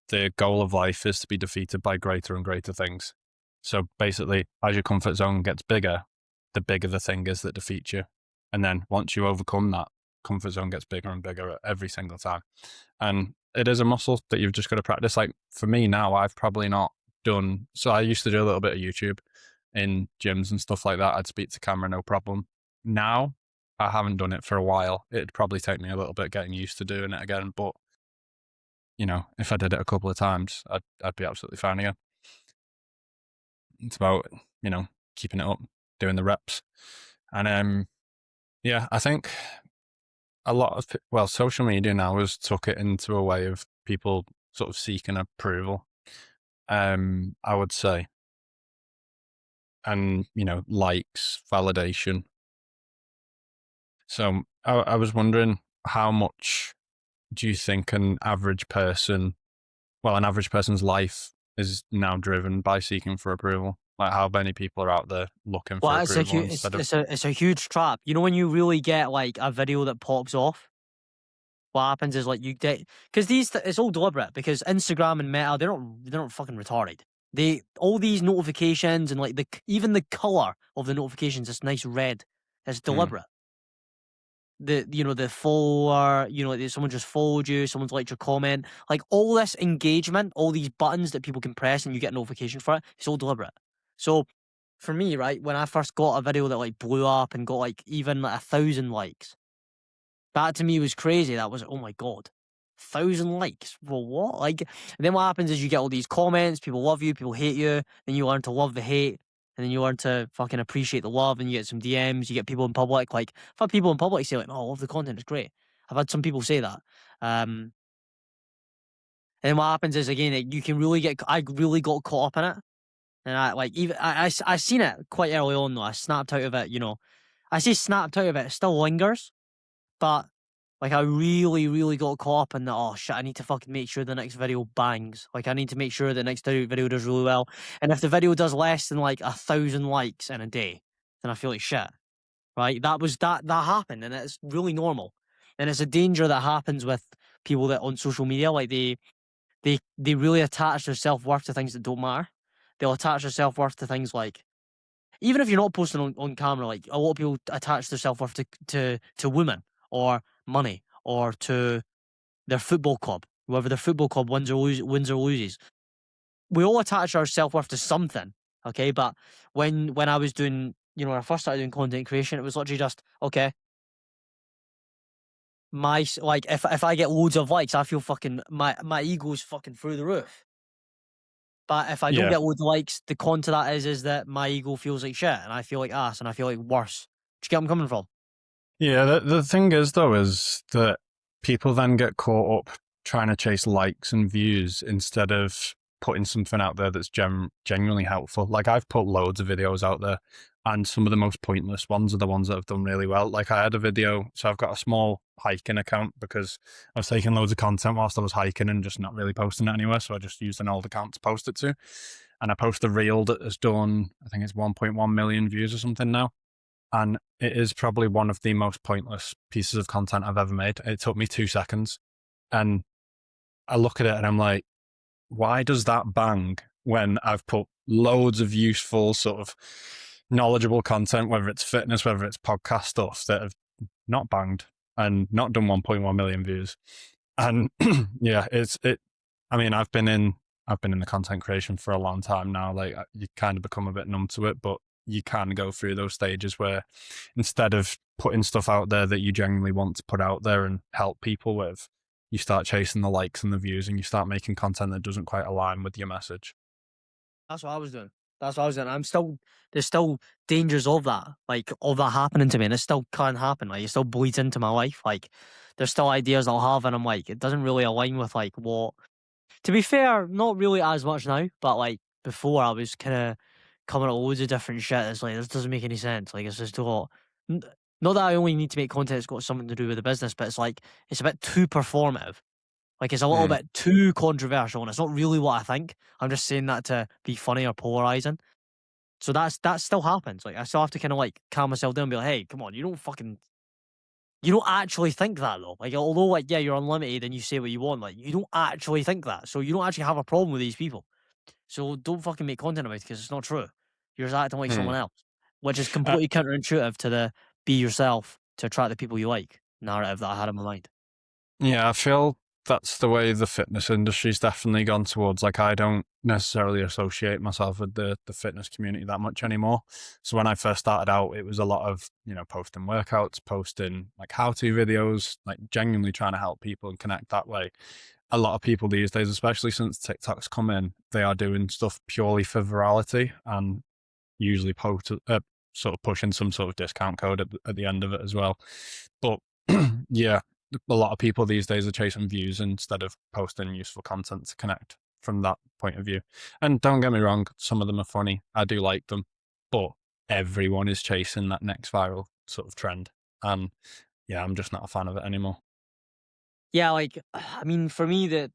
the goal of life is to be defeated by greater and greater things. So basically, as your comfort zone gets bigger, the bigger the thing is that defeats you. And then once you overcome that, comfort zone gets bigger and bigger every single time. And it is a muscle that you've just got to practice. Like for me now, I've probably not done, so I used to do a little bit of YouTube in gyms and stuff like that. I'd speak to camera, no problem. Now, I haven't done it for a while. It'd probably take me a little bit getting used to doing it again. But, you know, if I did it a couple of times, I'd be absolutely fine again. It's about, you know, keeping it up, doing the reps. And yeah, I think a lot of, well, social media now has took it into a way of people sort of seeking approval, I would say. And, you know, likes, validation. So I was wondering, how much do you think an average person, well, an average person's life is now driven by seeking for approval? Like how many people are out there looking for well, it's a approval huge, instead of, it's a huge trap. You know when you really get like a video that pops off, what happens is like you get because it's all deliberate because Instagram and Meta they're not fucking retarded. They all these notifications and like even the color of the notifications, this nice red, is hmm, deliberate. the follower, like someone just followed you, someone's liked your comment, like all this engagement, all these buttons that people can press and you get a notification for it, it's all deliberate. So for me, right, when I first got a video that like blew up and got like even like 1,000 likes, that to me was crazy. That was, oh my god, 1,000 likes. Well, what? Like, and then what happens is you get all these comments. People love you, people hate you. Then you learn to love the hate, and then you learn to fucking appreciate the love. And you get some DMs. You get people in public. Like, I've had people in public say like, "Oh, I love the content. It's great." I've had some people say that. And then what happens is again, you can really get. I really got caught up in it, and I like even I seen it quite early on though. I snapped out of it. I say snapped out of it. It still lingers. But like I really, really got caught up in the oh shit, I need to fucking make sure the next video bangs. Like I need to make sure the next video does really well. And if the video does less than like 1,000 likes in a day, then I feel like shit. Right? That happened and it's really normal. And it's a danger that happens with people that on social media, like they really attach their self-worth to things that don't matter. They'll attach their self-worth to things like even if you're not posting on camera, like a lot of people attach their self worth to women or money or to their football club, whether their football club wins or loses. We all attach our self worth to something, okay? But when I was doing, when I first started doing content creation, it was literally just okay. Like if I get loads of likes, I feel fucking my ego's fucking through the roof. But if I don't Yeah. get loads of likes, the con to that is that my ego feels like shit and I feel like ass and I feel like worse. Do you get where I'm coming from? Yeah, the thing is though is that people then get caught up trying to chase likes and views instead of putting something out there that's genuinely helpful. Like I've put loads of videos out there, and some of the most pointless ones are the ones that have done really well. Like I had a video, so I've got a small hiking account because I was taking loads of content whilst I was hiking and just not really posting it anywhere. So I just used an old account to post it to, and I posted a reel that has done, I think it's 1.1 million views or something now. And it is probably one of the most pointless pieces of content I've ever made. It took me 2 seconds. And I look at it and I'm like, why does that bang when I've put loads of useful, sort of knowledgeable content, whether it's fitness, whether it's podcast stuff, that have not banged and not done 1.1 million views? And yeah, I mean, I've been in the content creation for a long time now. Like you kind of become a bit numb to it, but you can go through those stages where instead of putting stuff out there that you genuinely want to put out there and help people with, you start chasing the likes and the views and you start making content that doesn't quite align with your message. That's what I was doing. That's what I was doing. There's still dangers of that, like of that happening to me, and it still can happen. Like it still bleeds into my life. Like there's still ideas I'll have, and I'm like, it doesn't really align with like what. To be fair, not really as much now, but like before, I was kind of coming up with loads of different shit. It's like this doesn't make any sense. Like it's just a lot. Not that I only need to make content that's got something to do with the business, but it's like it's a bit too performative. Like it's a little Mm. bit too controversial, and it's not really what I think. I'm just saying that to be funny or polarizing. So that still happens. Like I still have to kind of like calm myself down and be like, hey, come on, you don't actually think that though. Like although like yeah, you're unlimited and you say what you want, like you don't actually think that. So you don't actually have a problem with these people. So don't fucking make content about it because it's not true. You're just acting like someone Mm. else, which is Uh, completely counterintuitive to the be yourself to attract the people you like narrative that I had in my mind. Yeah, I feel that's the way the fitness industry's definitely gone towards. Like, I don't necessarily associate myself with the fitness community that much anymore. So when I first started out, it was a lot of, posting workouts, posting like how-to videos, like genuinely trying to help people and connect that way. A lot of people these days, especially since TikTok's come in, they are doing stuff purely for virality and usually sort of pushing some sort of discount code at the end of it as well. But yeah, a lot of people these days are chasing views instead of posting useful content to connect from that point of view. And don't get me wrong, some of them are funny. I do like them, but everyone is chasing that next viral sort of trend. And yeah, I'm just not a fan of it anymore. Yeah, like I mean, for me, the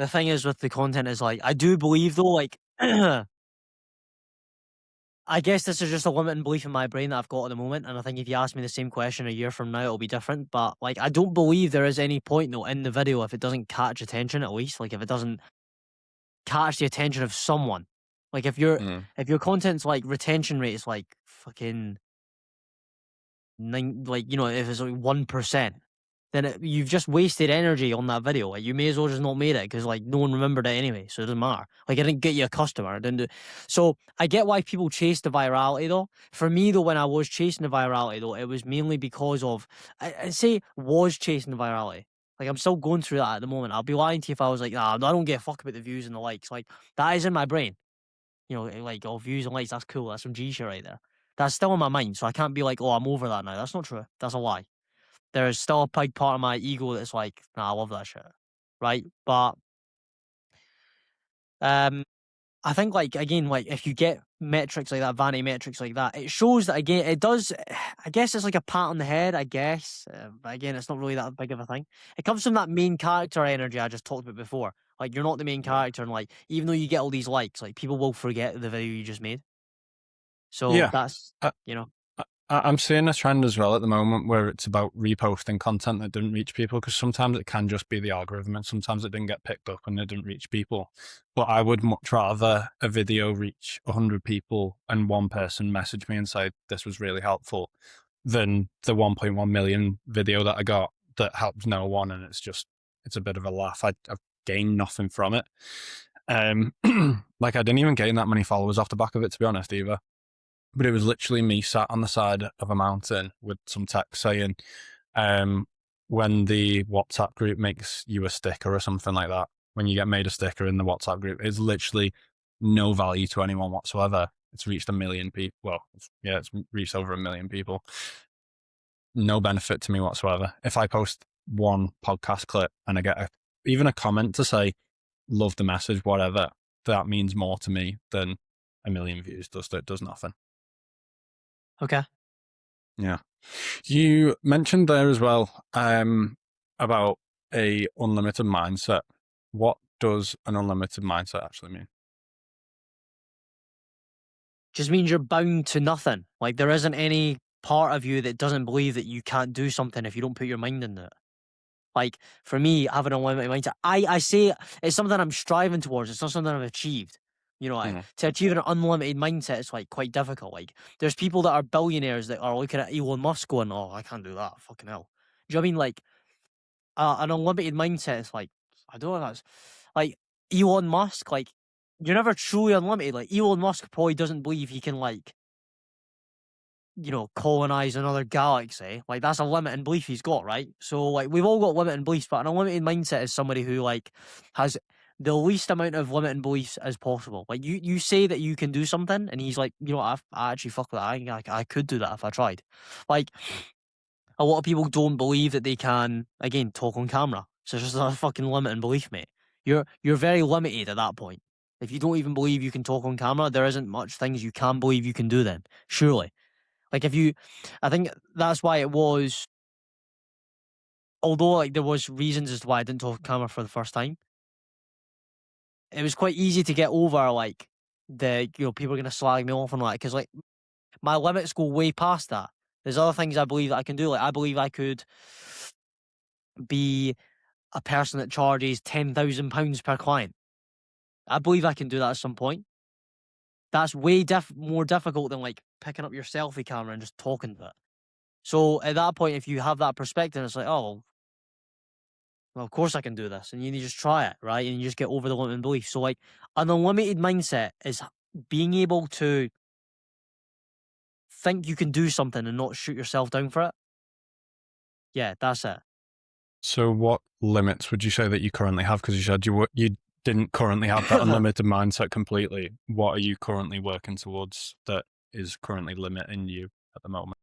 thing is with the content is like I do believe though, like I guess this is just a limiting belief in my brain that I've got at the moment, and I think if you ask me the same question a year from now, it'll be different. But like, I don't believe there is any point though in the video if it doesn't catch attention. At least, like, if it doesn't catch the attention of someone, like Mm. if your content's like retention rate is like fucking like, if it's like 1%, then you've just wasted energy on that video. Like, you may as well just not made it because like no one remembered it anyway, so it doesn't matter. Like, it didn't get you a customer. It didn't do. So I get why people chase the virality though. For me though, when I was chasing the virality though, it was mainly because of I say was chasing the virality. Like, I'm still going through that at the moment. I'll be lying to you if I was like, nah, I don't give a fuck about the views and the likes. Like, that is in my brain. Like, oh, views and likes, that's cool. That's some G shit right there. That's still in my mind. So I can't be like, oh, I'm over that now. That's not true. That's a lie. There's still a big part of my ego that's like, nah, I love that shit. Right. But um I think, like, again, like, if you get metrics like that, vanity metrics like that, it shows that, again, it does. I guess it's like a pat on the head, I guess. But again, it's not really that big of a thing. It comes from that main character energy I just talked about before. Like, you're not the main Yeah. character, and like, even though you get all these likes, like, people will forget the video you just made. So Yeah. that's, I, you know, I'm seeing a trend as well at the moment where it's about reposting content that didn't reach people, because sometimes it can just be the algorithm and sometimes it didn't get picked up and it didn't reach people. But I would much rather a video reach 100 people and one person message me and say, this was really helpful, than the 1.1 million video that I got that helps no one. And it's a bit of a laugh. I've gained nothing from it. Like, I didn't even gain that many followers off the back of it, to be honest, either. But it was literally me sat on the side of a mountain with some text saying, when the WhatsApp group makes you a sticker or something like that, when you get made a sticker in the WhatsApp group, it's literally no value to anyone whatsoever. It's reached 1 million people. Well, it's reached over 1 million people. No benefit to me whatsoever. If I post one podcast clip and I get even a comment to say, love the message, whatever, that means more to me than 1 million views does. That does nothing. okay. Yeah. You mentioned there as well about a unlimited mindset. What does an unlimited mindset actually mean? Just means you're bound to nothing. Like, there isn't any part of you that doesn't believe that you can't do something if you don't put your mind into it. Like, for me, having a limited mindset, I say it's something I'm striving towards. It's not something I've achieved. Hmm. To achieve an unlimited mindset is like quite difficult. Like, there's people that are billionaires that are looking at Elon Musk going, "Oh, I can't do that. Fucking hell." Do you know what I mean? Like, an unlimited mindset is like, I don't know. If that's like Elon Musk. Like, you're never truly unlimited. Like, Elon Musk probably doesn't believe he can, like, colonize another galaxy. Like, that's a limiting belief he's got, right? So, like, we've all got limiting beliefs, but an unlimited mindset is somebody who, like, has the least amount of limiting beliefs as possible. Like, you say that you can do something, and he's like, I actually fuck with that. I could do that if I tried. Like, a lot of people don't believe that they can, again, talk on camera. So it's just a fucking limiting belief, mate. You're very limited at that point. If you don't even believe you can talk on camera, there isn't much things you can believe you can do then, surely. Like, I think that's why it was, although, like, there was reasons as to why I didn't talk on camera for the first time, it was quite easy to get over, like, people are going to slag me off and all that, because, like, my limits go way past that. There's other things I believe that I can do. Like, I believe I could be a person that charges £10,000 per client. I believe I can do that at some point. That's way more difficult than, like, picking up your selfie camera and just talking to it. So at that point, if you have that perspective, it's like, oh, well, of course I can do this. And you just try it, right? And you just get over the limiting belief. So, like, an unlimited mindset is being able to think you can do something and not shoot yourself down for it. Yeah, that's it. So what limits would you say that you currently have? Because you said you didn't currently have that unlimited mindset completely. What are you currently working towards that is currently limiting you at the moment?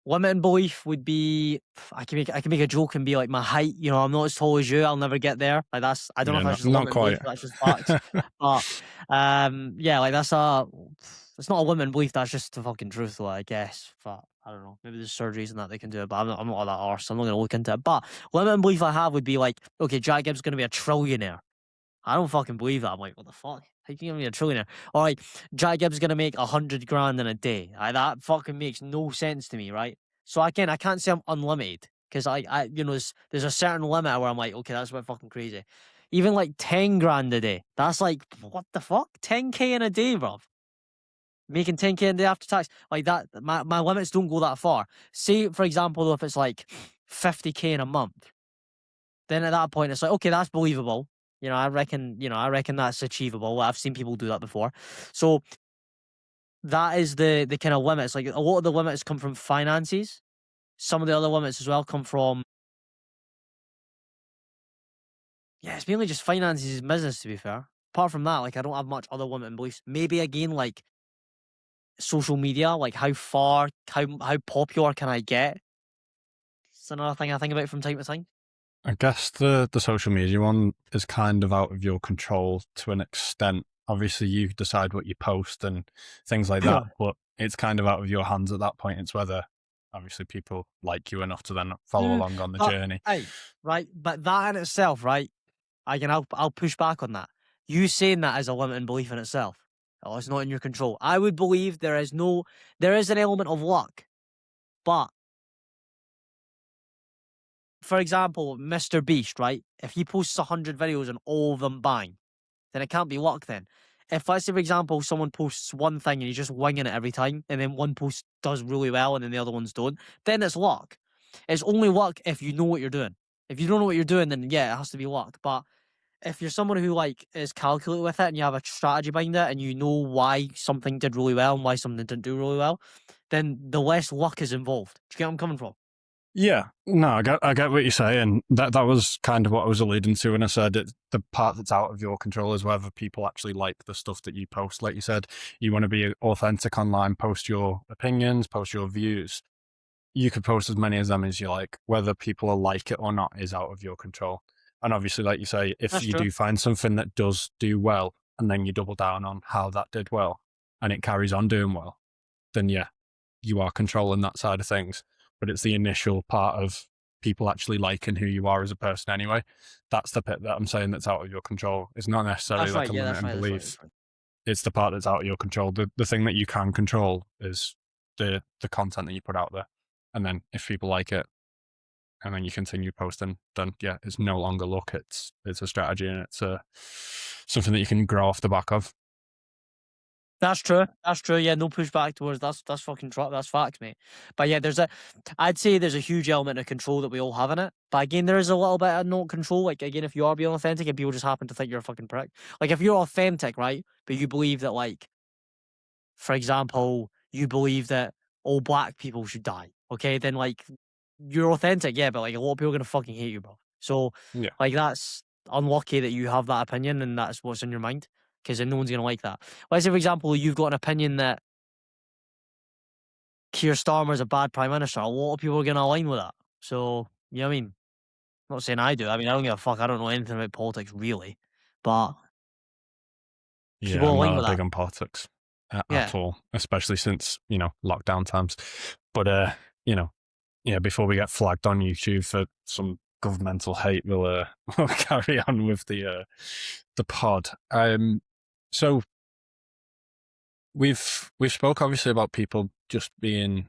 Limiting belief would be, I can make a joke and be like, my height. I'm not as tall as you. I'll never get there. Like, I don't know Yeah, if that's not just a not limiting belief. quite. That's just facts. But yeah, like, it's not a limiting belief. That's just the fucking truth, though, I guess. But I don't know. Maybe there's surgeries and that they can do it. But I'm not that arse. I'm not going to look into it. But limiting belief I have would be like, okay, Jack Gibb's going to be a trillionaire. I don't fucking believe that. I'm like, what the fuck? How can you give me a trillionaire? All right, Jack Gibb's gonna make 100 grand in a day. That fucking makes no sense to me, right? So again, I can't say I'm unlimited because there's a certain limit where I'm like, okay, that's a bit fucking crazy. Even like 10 grand a day, that's like, what the fuck? 10K in a day, bro. making 10K a day after tax, like that. My limits don't go that far. Say, for example, if it's like 50K in a month, then at that point it's like, okay, that's believable. I reckon that's achievable. I've seen people do that before. So that is the kind of limits. Like a lot of the limits come from finances. Some of the other limits as well come from, yeah, it's mainly just finances and business, to be fair. Apart from that, like I don't have much other limiting beliefs. Maybe again, like social media, like how popular can I get? It's another thing I think about from time to time. I guess the social media one is kind of out of your control to an extent. Obviously, you decide what you post and things like that, but it's kind of out of your hands at that point. It's whether obviously people like you enough to then follow Mm, along on the but journey. hey, right, but that in itself, right? I'll push back on that. You saying that is a limiting belief in itself. Oh, it's not in your control. I would believe there is an element of luck, but for example, Mr. Beast, right? If he posts 100 videos and all of them bang, then it can't be luck then. If, let's say, for example, someone posts one thing and he's just winging it every time, and then one post does really well and then the other ones don't, then it's luck. It's only luck if you know what you're doing. If you don't know what you're doing, then yeah, it has to be luck. But if you're someone who like is calculated with it and you have a strategy behind it and you know why something did really well and why something didn't do really well, then the less luck is involved. Do you get where I'm coming from? Yeah, no, I get what you're saying. That was kind of what I was alluding to when I said it. The part that's out of your control is whether people actually like the stuff that you post. Like you said, you want to be authentic online, post your opinions, post your views. You could post as many of them as you like. Whether people will like it or not is out of your control. And obviously, like you say, if That's you true. do find something that does do well, and then you double down on how that did well, and it carries on doing well, then yeah, you are controlling that side of things. But it's the initial part of people actually liking who you are as a person anyway. That's the bit that I'm saying that's out of your control. It's not necessarily That's like right. a Yeah, limit that's and right. That's right. belief. That's right. It's the part that's out of your control. The thing that you can control is the content that you put out there. And then if people like it and then you continue posting, then yeah, it's no longer luck. It's a strategy and it's something that you can grow off the back of. That's true. That's true. Yeah, no pushback towards that's fucking that's facts, mate. But yeah, I'd say there's a huge element of control that we all have in it. But again, there is a little bit of not control. Like again, if you are being authentic and people just happen to think you're a fucking prick. Like if you're authentic, right? But you believe that, like, for example, you believe that all black people should die. Okay, then like you're authentic, yeah, but like a lot of people are gonna fucking hate you, bro. So Yeah. like that's unlucky that you have that opinion and that's what's in your mind. Because then no one's gonna like that. Let's say, for example, you've got an opinion that Keir Starmer's a bad prime minister. A lot of people are gonna align with that. So you know what I mean? I'm not saying I do. I mean, I don't give a fuck. I don't know anything about politics really, but Yeah, people I'm align not with that. big on politics Yeah. at all, especially since, lockdown times. But, you know, yeah, before we get flagged on YouTube for some governmental hate, we'll carry on with the pod. So we've spoke obviously about people just being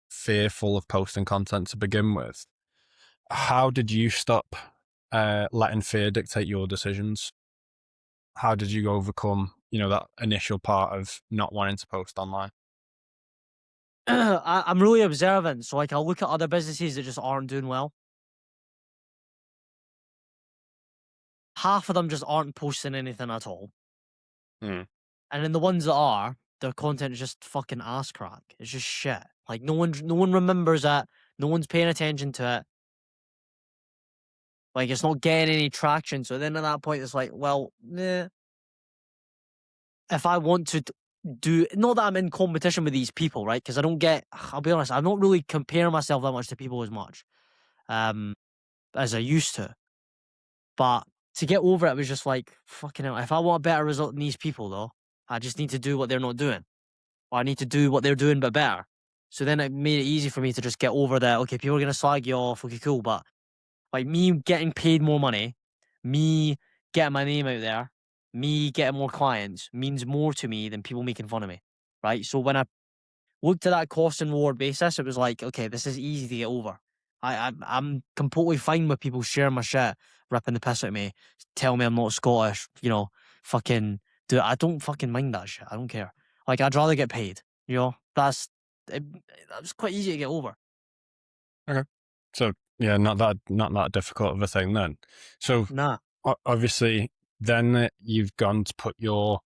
fearful of posting content to begin with. How did you stop letting fear dictate your decisions? How did you overcome, that initial part of not wanting to post online? I'm really observant, so like I'll look at other businesses that just aren't doing well. Half of them just aren't posting anything at all. Mm. And then the ones that are, their content is just fucking ass crack. It's just shit. Like no one remembers it. No one's paying attention to it. Like it's not getting any traction. So then at that point, it's like, well, if I want to do, not that I'm in competition with these people, right? Because I don't get. I'll be honest. I'm not really comparing myself that much to people as much, um, as I used to. But to get over it was just like fucking hell. If I want a better result than these people, though, I just need to do what they're not doing. Or I need to do what they're doing but better. So then it made it easy for me to just get over that. Okay, people are gonna slag you off. Okay, cool. But like me getting paid more money, me getting my name out there, me getting more clients means more to me than people making fun of me. Right. So when I looked at that cost and reward basis, it was like, okay, this is easy to get over. I'm completely fine with people sharing my shit, ripping the piss out of me, tell me I'm not Scottish, fucking do it. I don't fucking mind that shit. I don't care. Like, I'd rather get paid, you know? It that's quite easy to get over. Okay. So yeah, not that difficult of a thing then. So Nah. obviously, then you've gone to put your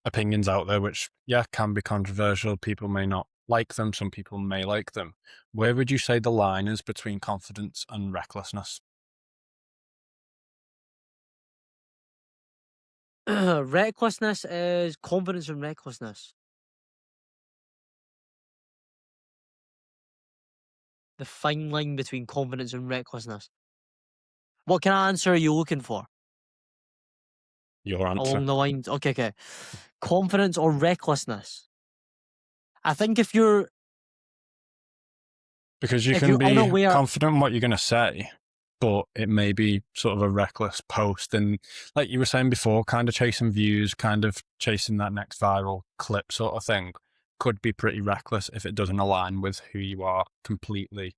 opinions out there, which yeah can be controversial. People may not like them. Some people may like them. Where would you say the line is between confidence and recklessness? Recklessness is confidence and recklessness. The fine line between confidence and recklessness. What kind of answer are you looking for? Your answer, Along the lines, okay, okay. Confidence or recklessness? I think because you if can you're be unaware, confident in what you're going to say, but it may be sort of a reckless post. And like you were saying before, kind of chasing views, kind of chasing that next viral clip sort of thing could be pretty reckless if it doesn't align with who you are completely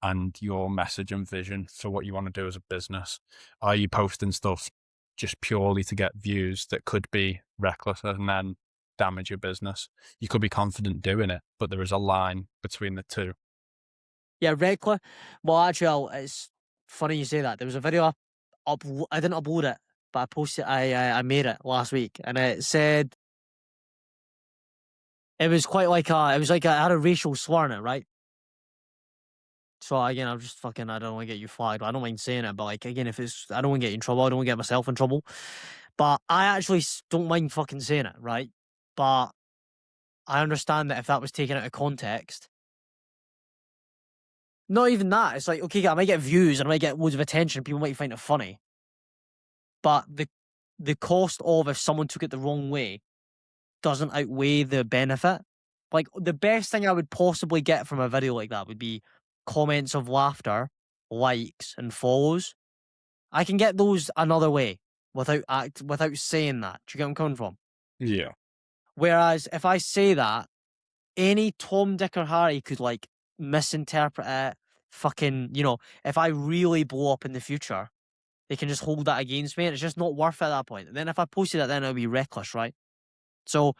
and your message and vision for what you want to do as a business. Are you posting stuff just purely to get views that could be reckless and then damage your business? You could be confident doing it, but there is a line between the two. yeah, reckless. Well, actually, it's funny you say that. There was a video I didn't upload it, but I posted. I made it last week, and it said it was quite like it was like I had a racial slur in it, right? So again, I'm just fucking. I don't want to get you flagged. I don't mind saying it, but like again, if it's, I don't want to get you in trouble. I don't want to get myself in trouble. But I actually don't mind fucking saying it, right? But I understand that if that was taken out of context, not even that. It's like, okay, I might get views and I might get loads of attention. People might find it funny, but the cost of if someone took it the wrong way doesn't outweigh the benefit. Like the best thing I would possibly get from a video like that would be comments of laughter, likes, and follows. I can get those another way without saying that. Do you get where I'm coming from? Yeah. Whereas if I say that, any Tom, Dick, or Harry could like misinterpret it. Fucking, if I really blow up in the future, they can just hold that against me, and it's just not worth it at that point. And then if I posted it, then it'll be reckless, right? So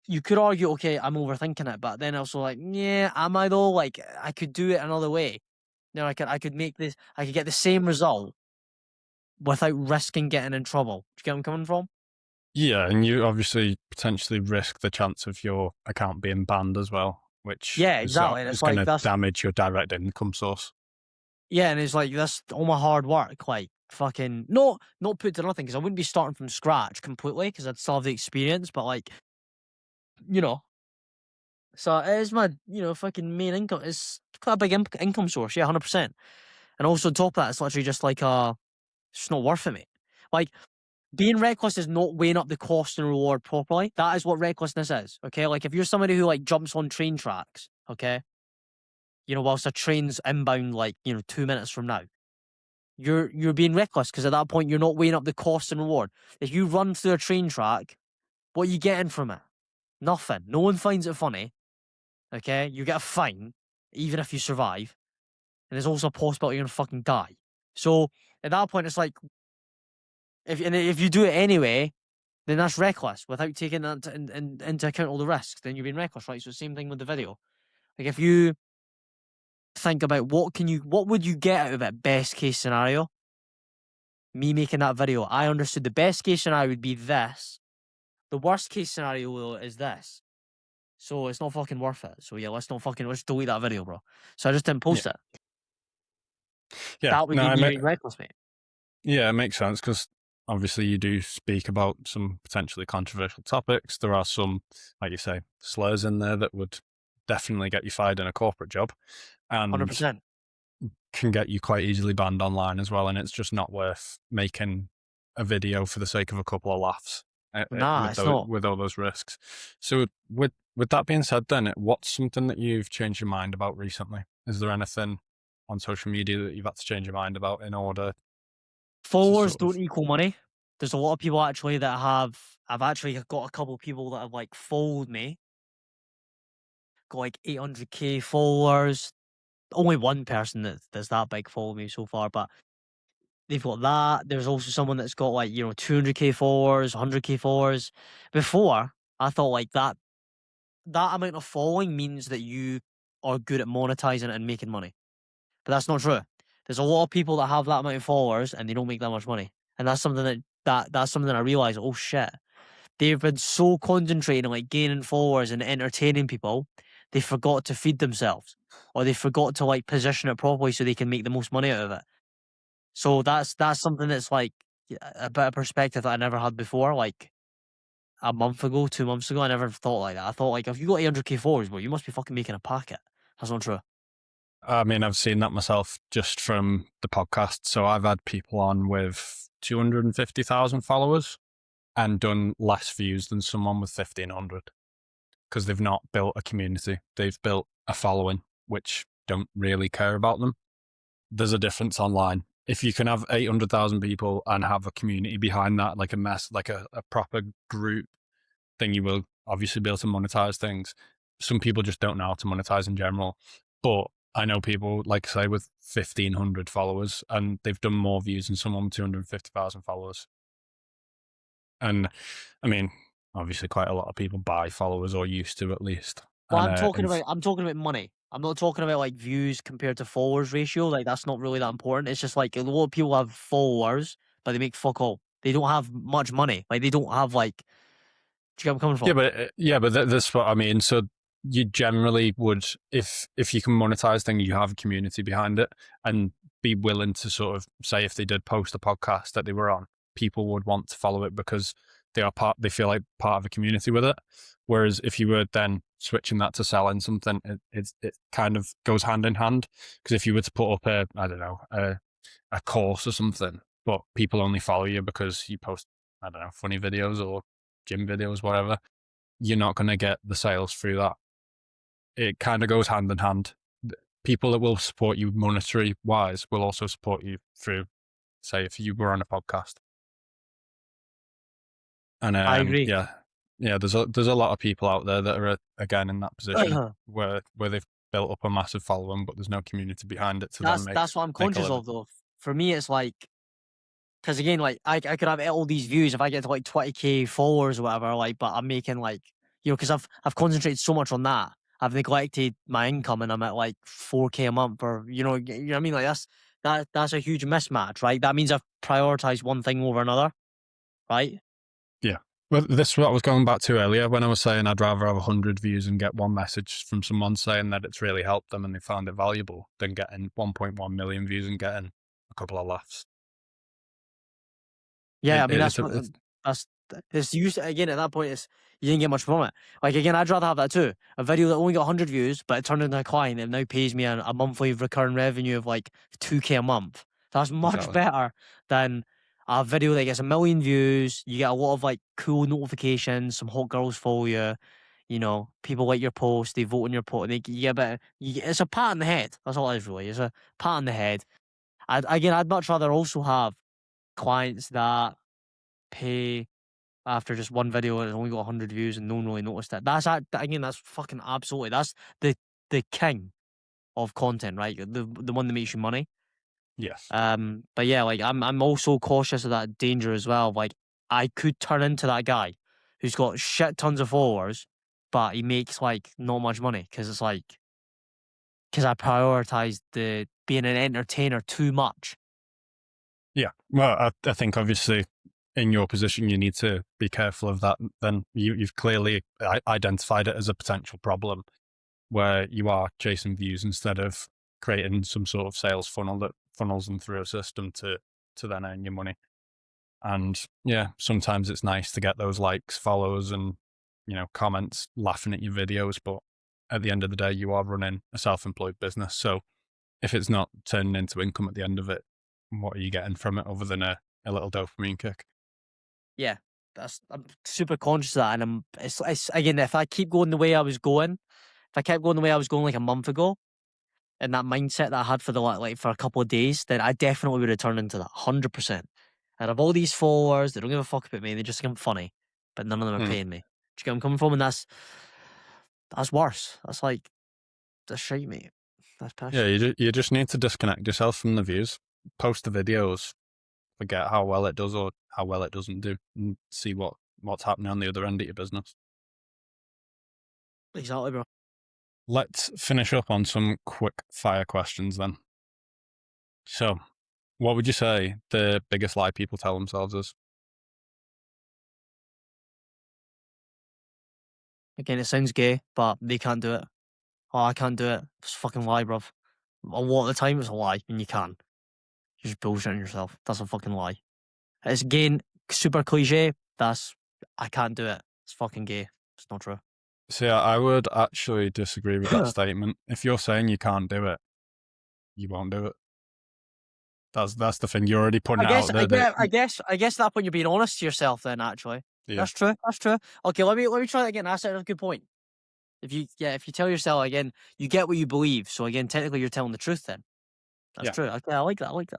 you could argue, okay, I'm overthinking it, but then also like, yeah, am I though? Like, I could do it another way. I could make this, I could get the same result without risking getting in trouble. Do you get where I'm coming from? Yeah, and you obviously potentially risk the chance of your account being banned as well, which Yeah, is exactly. And it's going like to that's damage your direct income source. yeah, and it's like that's all my hard work. Like fucking not put to nothing because I wouldn't be starting from scratch completely because I'd still have the experience. But like you know, so it is my fucking main income. It's quite a big income source. Yeah, 100%. And also on top of that, it's literally just like it's just not worth it, mate. Like being reckless is not weighing up the cost and reward properly. That is what recklessness is. Okay, like if you're somebody who like jumps on train tracks, okay, whilst a train's inbound, like 2 minutes from now. You're being reckless because at that point you're not weighing up the cost and reward. If you run through a train track, what are you getting from it? Nothing. No one finds it funny. Okay, you get a fine, even if you survive, and there's also a possibility you're gonna fucking die. So at that point, it's like if you do it anyway, then that's reckless without taking that into account all the risks. Then you're being reckless, right? So same thing with the video. Like if you think about what would you get out of it? Best case scenario, me making that video, I understood the best case scenario would be this. The worst case scenario is this. So it's not fucking worth it. So yeah, let's delete that video, bro. So I just didn't Yeah, post it. yeah. That would No, be me being reckless, mate. yeah, it makes sense because obviously you do speak about some potentially controversial topics. There are some, like you say, slurs in there that would definitely get you fired in a corporate job, and 100%. can get you quite easily banned online as well, and it's just not worth making a video for the sake of a couple of laughs Nah, it's not. with all those risks. So with that being said, then what's something that you've changed your mind about recently? Is there anything on social media that you've had to change your mind about in order to Followers sort of? don't equal money. There's a lot of people actually that I've actually got a couple of people that have like followed me, got like 800k followers. Only one person that's that big followed me so far, but they've got that. There's also someone that's got like 200k followers, 100k followers. Before, I thought like that amount of following means that you are good at monetizing it and making money. But that's not true. There's a lot of people that have that amount of followers and they don't make that much money. And that's something that's something that I realized, oh shit. They've been so concentrated on like gaining followers and entertaining people, they forgot to feed themselves. Or they forgot to like position it properly so they can make the most money out of it. So that's something that's like a bit of perspective that I never had before. Like a month ago, 2 months ago, I never thought like that. I thought like if you got 800k followers, well, you must be fucking making a packet. That's not true. I mean, I've seen that myself just from the podcast. So I've had people on with 250,000 followers and done less views than someone with 1,500 because they've not built a community. They've built a following which don't really care about them. There's a difference online. If you can have 800,000 people and have a community behind that, like a proper group, then you will obviously be able to monetize things. Some people just don't know how to monetize in general. But I know people, like I say, with 1,500 followers, and they've done more views than someone with 250,000 followers. And I mean, obviously, quite a lot of people buy followers or used to at least. Well, And I'm talking about money. I'm not talking about like views compared to followers ratio. Like that's not really that important. It's just like a lot of people have followers, but they make fuck all. They don't have much money. Like they don't have like. Do you get where I'm coming from? but that's what I mean. So you generally would, if you can monetize things, you have a community behind it, and be willing to sort of say if they did post a podcast that they were on, people would want to follow it because they feel like part of a community with it. Whereas if you were then switching that to selling something, it kind of goes hand in hand. Because if you were to put up I don't know, a course or something, but people only follow you because you post, I don't know, funny videos or gym videos, whatever, you're not going to get the sales through that. It kind of goes hand in hand. People that will support you monetary wise will also support you through, say, if you were on a podcast. And I agree. there's a lot of people out there that are again in that position where they've built up a massive following, but there's no community behind it to then That's what I'm make a conscious living. of though. For me, it's like because again, like I could have all these views if I get to like 20k followers or whatever. Like, but I'm making like because I've concentrated so much on that. I've neglected my income, and I'm at like 4k a month, or you know what I mean. Like that's a huge mismatch, right? That means I've prioritized one thing over another, right? Yeah. Well, this is what I was going back to earlier when I was saying I'd rather have 100 views and get one message from someone saying that it's really helped them and they found it valuable than getting 1.1 million views and getting a couple of laughs. Yeah, I mean It's, it's that's it's used again at that point. It's you didn't get much from it. Like again, I'd rather have that too. A video that only got 100 views, but it turned into a client and now pays me a monthly recurring revenue of like 2k a month. That's much exactly. better than a video that gets a million views. You get a lot of like cool notifications. Some hot girls follow you. You know, people like your post. They vote on your post. You get a bit. It's a pat on the head. That's all it is really. It's a pat on the head. I'd much rather also have clients that pay after just one video and it's only got 100 views and no one really noticed it. Again, that's fucking absolutely that's the king of content, right? The one that makes you money. Yes. But yeah, like I'm also cautious of that danger as well. Like I could turn into that guy who's got shit tons of followers, but he makes like not much money because it's like because I prioritize the being an entertainer too much. Yeah. Well, I think obviously in your position, you need to be careful of that. Then you've clearly identified it as a potential problem where you are chasing views instead of creating some sort of sales funnel that funnels them through a system to then earn your money. And yeah, sometimes it's nice to get those likes, follows, and comments laughing at your videos. But at the end of the day, you are running a self-employed business. So if it's not turning into income at the end of it, what are you getting from it other than a little dopamine kick? Yeah, I'm super conscious of that, and it's again if I keep going the way I was going, if I kept going the way I was going like a month ago, and that mindset that I had for the like for a couple of days, then I definitely would have turned into that 100%. I'd have all these followers, they don't give a fuck about me, they just think I'm funny, but none of them are Mm. paying me. Do you get where I'm coming from? And that's worse. That's like that's shite, mate. That's Yeah, pish. you just need to disconnect yourself from the views, post the videos, forget how well it does or how well it doesn't do, and see what's happening on the other end of your business. Exactly, bro. Let's finish up on some quick fire questions then. So, what would you say the biggest lie people tell themselves is? Again, it sounds gay, but they can't do it. Oh, I can't do it. It's a fucking lie, bruv. A lot of the time, it's a lie, and you can. You're just bullshitting yourself. That's a fucking lie. It's again super cliche. That's I can't do it. It's fucking gay. It's not true. So, yeah, I would actually disagree with that statement. If you're saying you can't do it, you won't do it. That's the thing. You're already putting I it guess, out there that I guess at that point you're being honest to yourself. Then actually, yeah, that's true. That's true. Okay, let me try that again. That's a good point. If you tell yourself again, you get what you believe. So again, technically, you're telling the truth. Then that's yeah. true. Okay, I like that. I like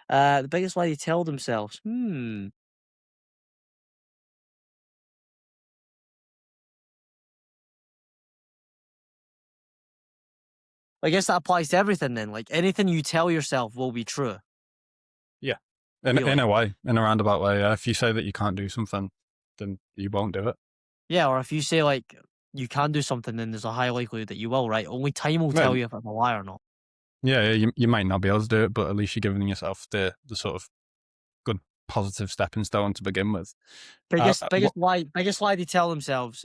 that. The biggest lie they tell themselves. I guess that applies to everything. Then, like anything you tell yourself will be true. Yeah. In Really. a way, in a roundabout way. Yeah. If you say that you can't do something, then you won't do it. Yeah, or if you say like you can do something, then there's a high likelihood that you will. Right. Only time will tell Well, you if it's a lie or not. yeah, you might not be able to do it, but at least you're giving yourself the sort of good positive stepping stone to begin with. Biggest lie they tell themselves.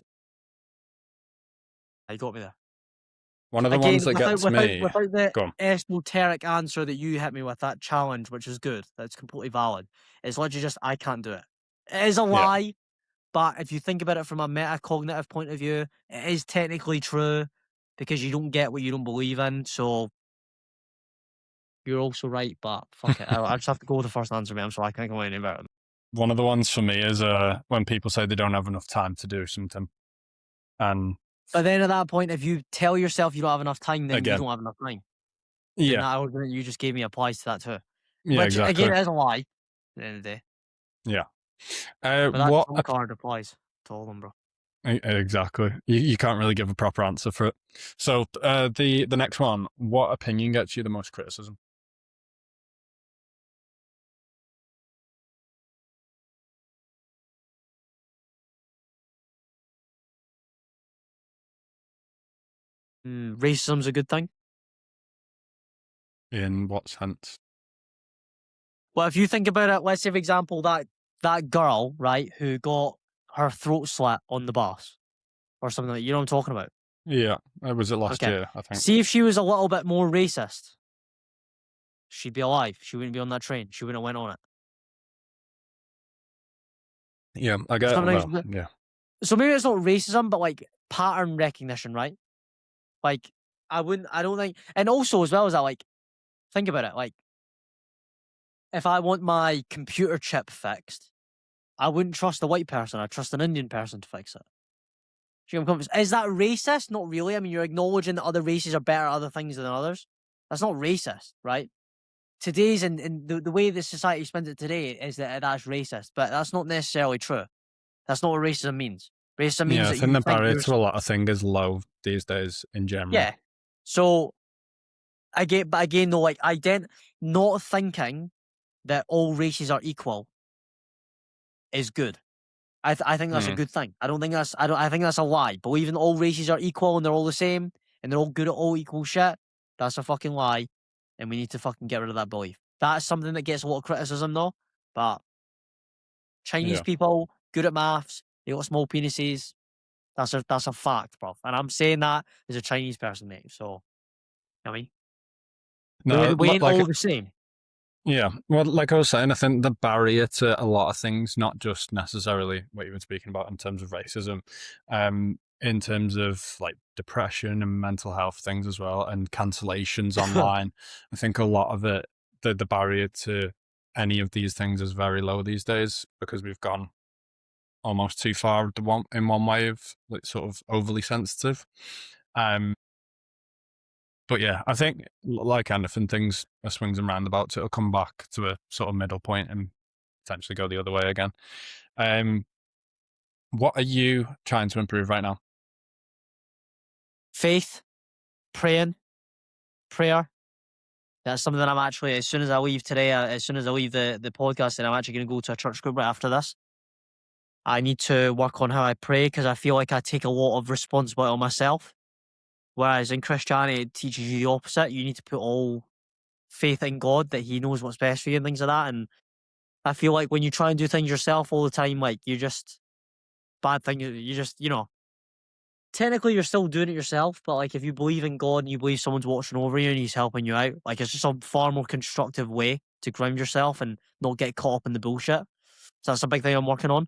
You got me there. One of the Again, ones that gets me. without the Go on. esoteric answer that you hit me with, that challenge, which is good, that's completely valid. It's literally just I can't do it. It is a Yeah. lie, but if you think about it from a metacognitive point of view, it is technically true because you don't get what you don't believe in. So you're also right, but fuck it. I just have to go with the first answer, man. I'm sorry, I can't go any better. One of the ones for me is when people say they don't have enough time to do something, and But then at that point, if you tell yourself you don't have enough time, then you again, don't have enough time. Then yeah, that argument you just gave me applies to that too. yeah, Which again exactly, is a lie at the end of the day. yeah. But that What trump card applies to all of them, bro. exactly? You can't really give a proper answer for it. So the next one, what opinion gets you the most criticism? Racism's a good thing. In what sense? Well, if you think about it, let's say, for example, that girl, right, who got her throat slit on the bus or something like you know what I'm talking about. Yeah, was it last Okay. year? I think. See if she was a little bit more racist, she'd be alive. She wouldn't be on that train. She wouldn't have went on it. Yeah, I get. Sometimes, Well, yeah, so maybe it's not racism, but like pattern recognition, right? Like I don't think, and also as well as that, like think about it, like if I want my computer chip fixed, I wouldn't trust a white person. I'd trust an Indian person to fix it. Is that racist? Not really. I mean, you're acknowledging that other races are better at other things than others. That's not racist, right? Today's and the way that society spends it today is that that's racist, but that's not necessarily true. That's not what racism means. Racism means yeah. I that think you the think barrier you're to a lot of things is low these days in general. yeah. So but again, though, like not thinking that all races are equal is good. I think that's a Mm, good thing. I think that's a lie. Believing all races are equal and they're all the same and they're all good at all equal shit, that's a fucking lie. And we need to fucking get rid of that belief. That's something that gets a lot of criticism though. But Chinese yeah. people, good at maths, they got small penises. That's a fact, bro. And I'm saying that as a Chinese person, mate. So I mean No, we ain't like all the same. yeah. Well, like I was saying, I think the barrier to a lot of things, not just necessarily what you were speaking about in terms of racism, in terms of like depression and mental health things as well, and cancellations online. I think a lot of it, the barrier to any of these things is very low these days because we've gone almost too far in one way of like sort of overly sensitive. Um, but yeah, I think like anything, things are swings and roundabouts. It'll come back to a sort of middle point and potentially go the other way again. Um, what are you trying to improve right now? Faith, praying, prayer. That's something that I'm actually, as soon as I leave today, as soon as I leave the podcast, and I'm actually going to go to a church group right after this. I need to work on how I pray because I feel like I take a lot of responsibility on myself. Whereas in Christianity, it teaches you the opposite. You need to put all faith in God that He knows what's best for you and things like that. And I feel like when you try and do things yourself all the time, like you just bad things. You just, technically you're still doing it yourself, but like if you believe in God and you believe someone's watching over you and He's helping you out, like it's just a far more constructive way to ground yourself and not get caught up in the bullshit. So that's a big thing I'm working on.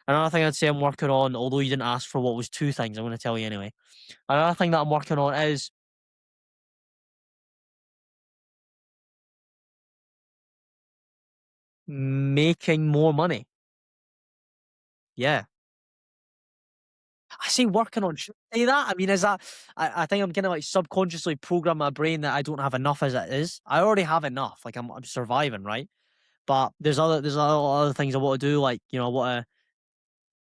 Another thing I'd say I'm working on, although you didn't ask for what was two things, I'm going to tell you anyway. Another thing that I'm working on is making more money. Yeah. I say working on, should I say that? I mean, is that, I think I'm gonna like subconsciously program my brain that I don't have enough as it is. I already have enough. Like I'm surviving, right? But there's other things I want to do. Like, I want to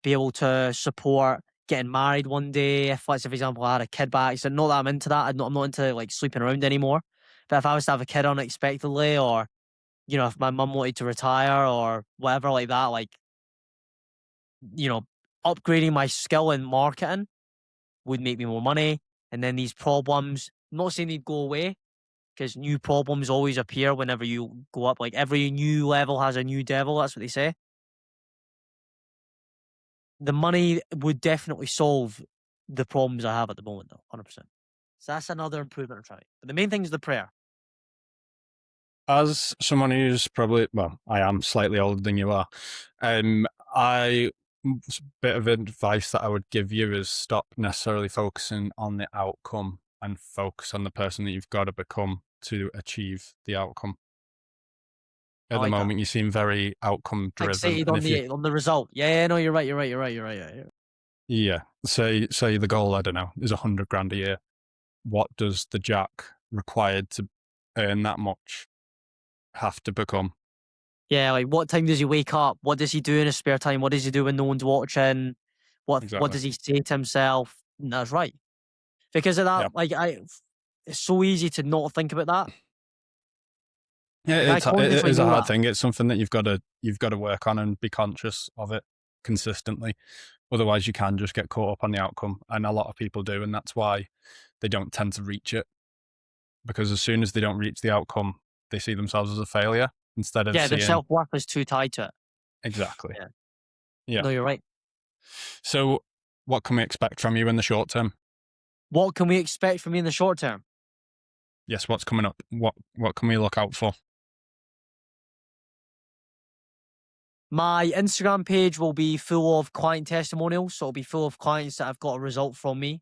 be able to support getting married one day. If, let's say, for example, I had a kid by accident, not that I'm into that. I'm not into like sleeping around anymore. But if I was to have a kid unexpectedly, or, if my mum wanted to retire or whatever like that, like, you know, upgrading my skill in marketing would make me more money. And then these problems, I'm not saying they'd go away because new problems always appear whenever you go up. Like every new level has a new devil. That's what they say. The money would definitely solve the problems I have at the moment, though, 100%. So that's another improvement I'm trying. But the main thing is the prayer. As someone who's probably, well, I am slightly older than you are, I bit of advice that I would give you is stop necessarily focusing on the outcome and focus on the person that you've got to become to achieve the outcome. I At the like that. moment, you seem very outcome driven, Fixated and on if you, the result. Yeah, yeah, no, you're right. You're right. You're right. You're right. Yeah. yeah, say the goal, I don't know, is 100 grand a year. What does the jack required to earn that much have to become? Yeah, like what time does he wake up? What does he do in his spare time? What does he do when no one's watching? What Exactly. does he say to himself? And that's right. Because of Yeah. that, like it's so easy to not think about that. Yeah, Like I it consciously is a know hard that. thing. It's something that you've got to work on and be conscious of it consistently. Otherwise, you can just get caught up on the outcome, and a lot of people do, and that's why they don't tend to reach it. Because as soon as they don't reach the outcome, they see themselves as a failure instead of Yeah, their seeing self-worth is too tied to it. exactly. Yeah. Yeah. No, you're right. So, what can we expect from you in the short term? What can we expect from me in the short term? Yes, what's coming up? What can we look out for? My Instagram page will be full of client testimonials. So it'll be full of clients that have got a result from me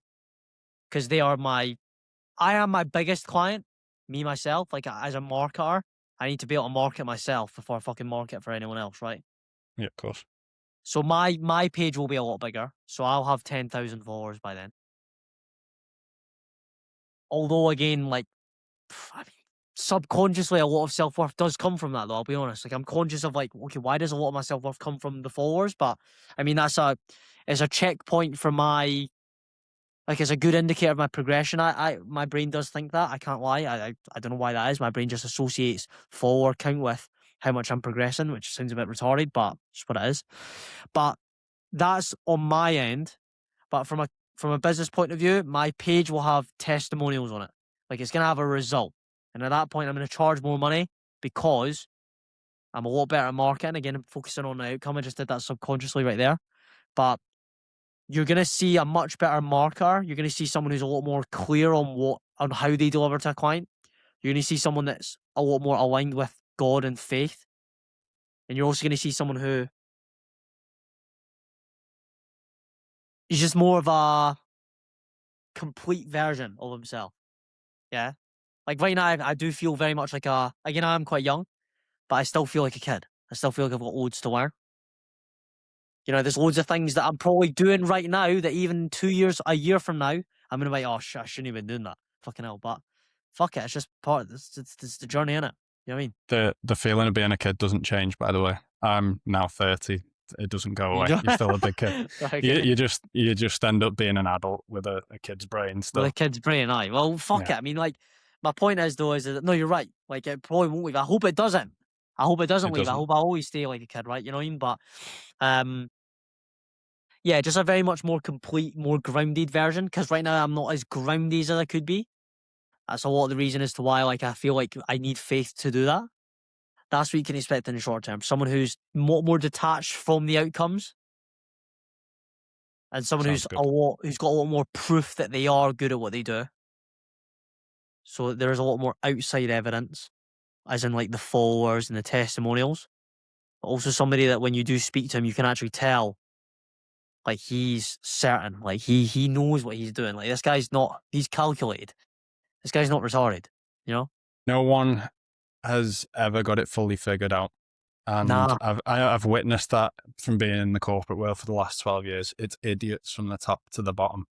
because I am my biggest client, me, myself. Like as a marketer, I need to be able to market myself before I fucking market for anyone else, right? Yeah, of course. So my page will be a lot bigger. So I'll have 10,000 followers by then. Although again, like, I mean, subconsciously, a lot of self worth does come from that, though. I'll be honest. Like, I'm conscious of like, okay, why does a lot of my self worth come from the followers? But I mean, it's a checkpoint for my like, it's a good indicator of my progression. My brain does think that. I can't lie. I don't know why that is. My brain just associates follower count with how much I'm progressing, which sounds a bit retarded, but it's what it is. But that's on my end. But from a business point of view, my page will have testimonials on it. Like it's gonna have a result. And at that point I'm gonna charge more money because I'm a lot better at marketing. Again, I'm focusing on the outcome. I just did that subconsciously right there. But you're gonna see a much better marketer. You're gonna see someone who's a lot more clear on how they deliver to a client. You're gonna see someone that's a lot more aligned with God and faith. And you're also gonna see someone who is just more of a complete version of himself. Yeah. Like right now, I do feel very much like again, I'm quite young, but I still feel like a kid. I still feel like I've got loads to learn. There's loads of things that I'm probably doing right now that even a year from now, I'm going to be like, oh, shit, I shouldn't have been doing that. Fucking hell. But fuck it. It's just part of this. It's the journey, innit? You know what I mean? The feeling of being a kid doesn't change, by the way. I'm now 30. It doesn't go You away. know? You're still a big kid. You, Okay. you just you just end up being an adult with a kid's brain With a still. kid's brain, aye. Well, fuck Yeah, it. I mean, like, my point is, though, is that, no, you're right. Like, it probably won't leave. I hope it doesn't. I hope it doesn't it leave. I doesn't. hope I always stay like a kid, right? You know what I mean? But, um, Yeah, just a very much more complete, more grounded version. Because right now I'm not as grounded as I could be. That's a lot of the reason as to why, like, I feel like I need faith to do that. That's what you can expect in the short term. Someone who's more detached from the outcomes, and someone Sounds good. who's got a lot more proof that they are good at what they do. So there is a lot more outside evidence, as in like the followers and the testimonials. But also somebody that when you do speak to him, you can actually tell like he's certain, like he knows what he's doing. Like this guy's not, he's calculated. This guy's not retarded. You know? No one has ever got it fully figured out. And Nah, I've witnessed that from being in the corporate world for the last 12 years. It's idiots from the top to the bottom.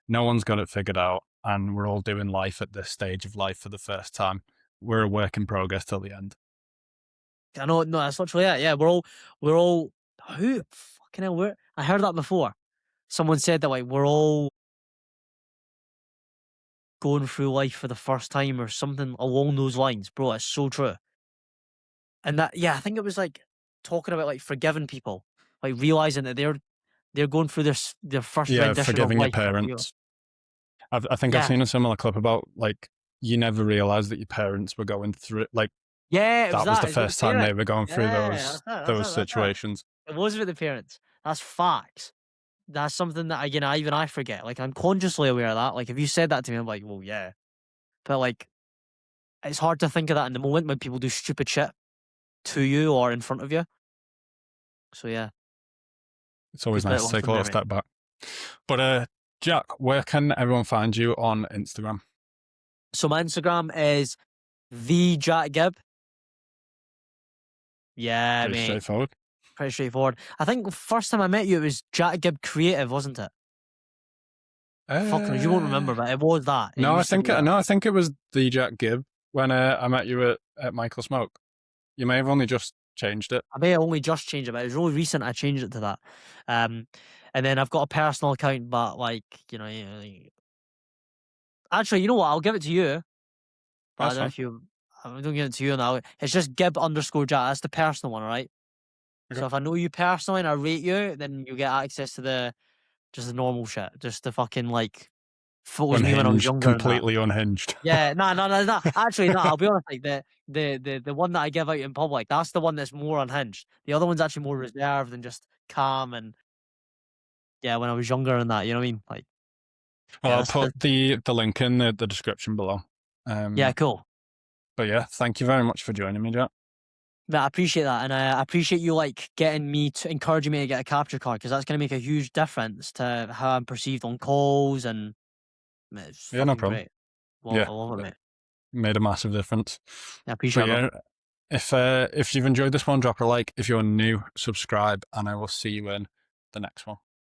No one's got it figured out, and we're all doing life at this stage of life for the first time. We're a work in progress till the end. I know. No, that's literally it. Yeah, we're all who fucking hell. I heard that before. Someone said that like we're all going through life for the first time or something along those lines, bro. It's so true. And that, yeah, I think it was like talking about like forgiving people, like realizing that they're going through their first Yeah, rendition of forgiving your life. Like you, parents. I think I've yeah, seen a similar clip about like you never realize that your parents were going through it. Like yeah, it was that was that. the It's with the first time they parents. were going through Yeah, those situations. it was with the parents. That's facts. That's something that again, I forget. Like I'm consciously aware of that. Like if you said that to me, I'm like, well, yeah. But like, it's hard to think of that in the moment when people do stupid shit to you or in front of you. So yeah, It's always good bit of nice to take a lesson little there, mate. step back. But Jack, where can everyone find you on Instagram? So my Instagram is the Jack Gibb. Yeah, Pretty mate. straightforward. Pretty straightforward. I think first time I met you, it was Jack Gibb Creative, wasn't it? Fuck knows, you won't Uh, remember, but it was that. It used to be that. I think it was the Jack Gibb when I met you at Michael Smoke. You may have only just changed it. I may have only just changed it, but it was really recent I changed it to that. Um, and then I've got a personal account, but like, actually, you know what? I'll give it to you. But I That's don't know fine. if you, I'm don't give it to you now. It's just Gibb underscore Jack. That's the personal one, all right? Okay. So if I know you personally and I rate you, then you get access to just the normal shit, just the fucking like photos of me when I was Unhinged, younger and that. completely unhinged. Yeah, no. Actually, no. I'll be honest. Like the one that I give out in public, that's the one that's more unhinged. The other one's actually more reserved and just calm and yeah. When I was younger and that, you know what I mean? Like Well, yeah, I'll that's put the link in the description below. yeah, cool. But yeah, thank you very much for joining me, Jack. But I appreciate that, and I appreciate you like getting me to encouraging me to get a capture card because that's going to make a huge difference to how I'm perceived on calls, and man, it's Yeah, no fucking problem. great. Well, Yeah, I love it, mate. made a massive difference. I appreciate But it, bro. yeah, if you've enjoyed this one, drop a like. If you're new, subscribe, and I will see you in the next one.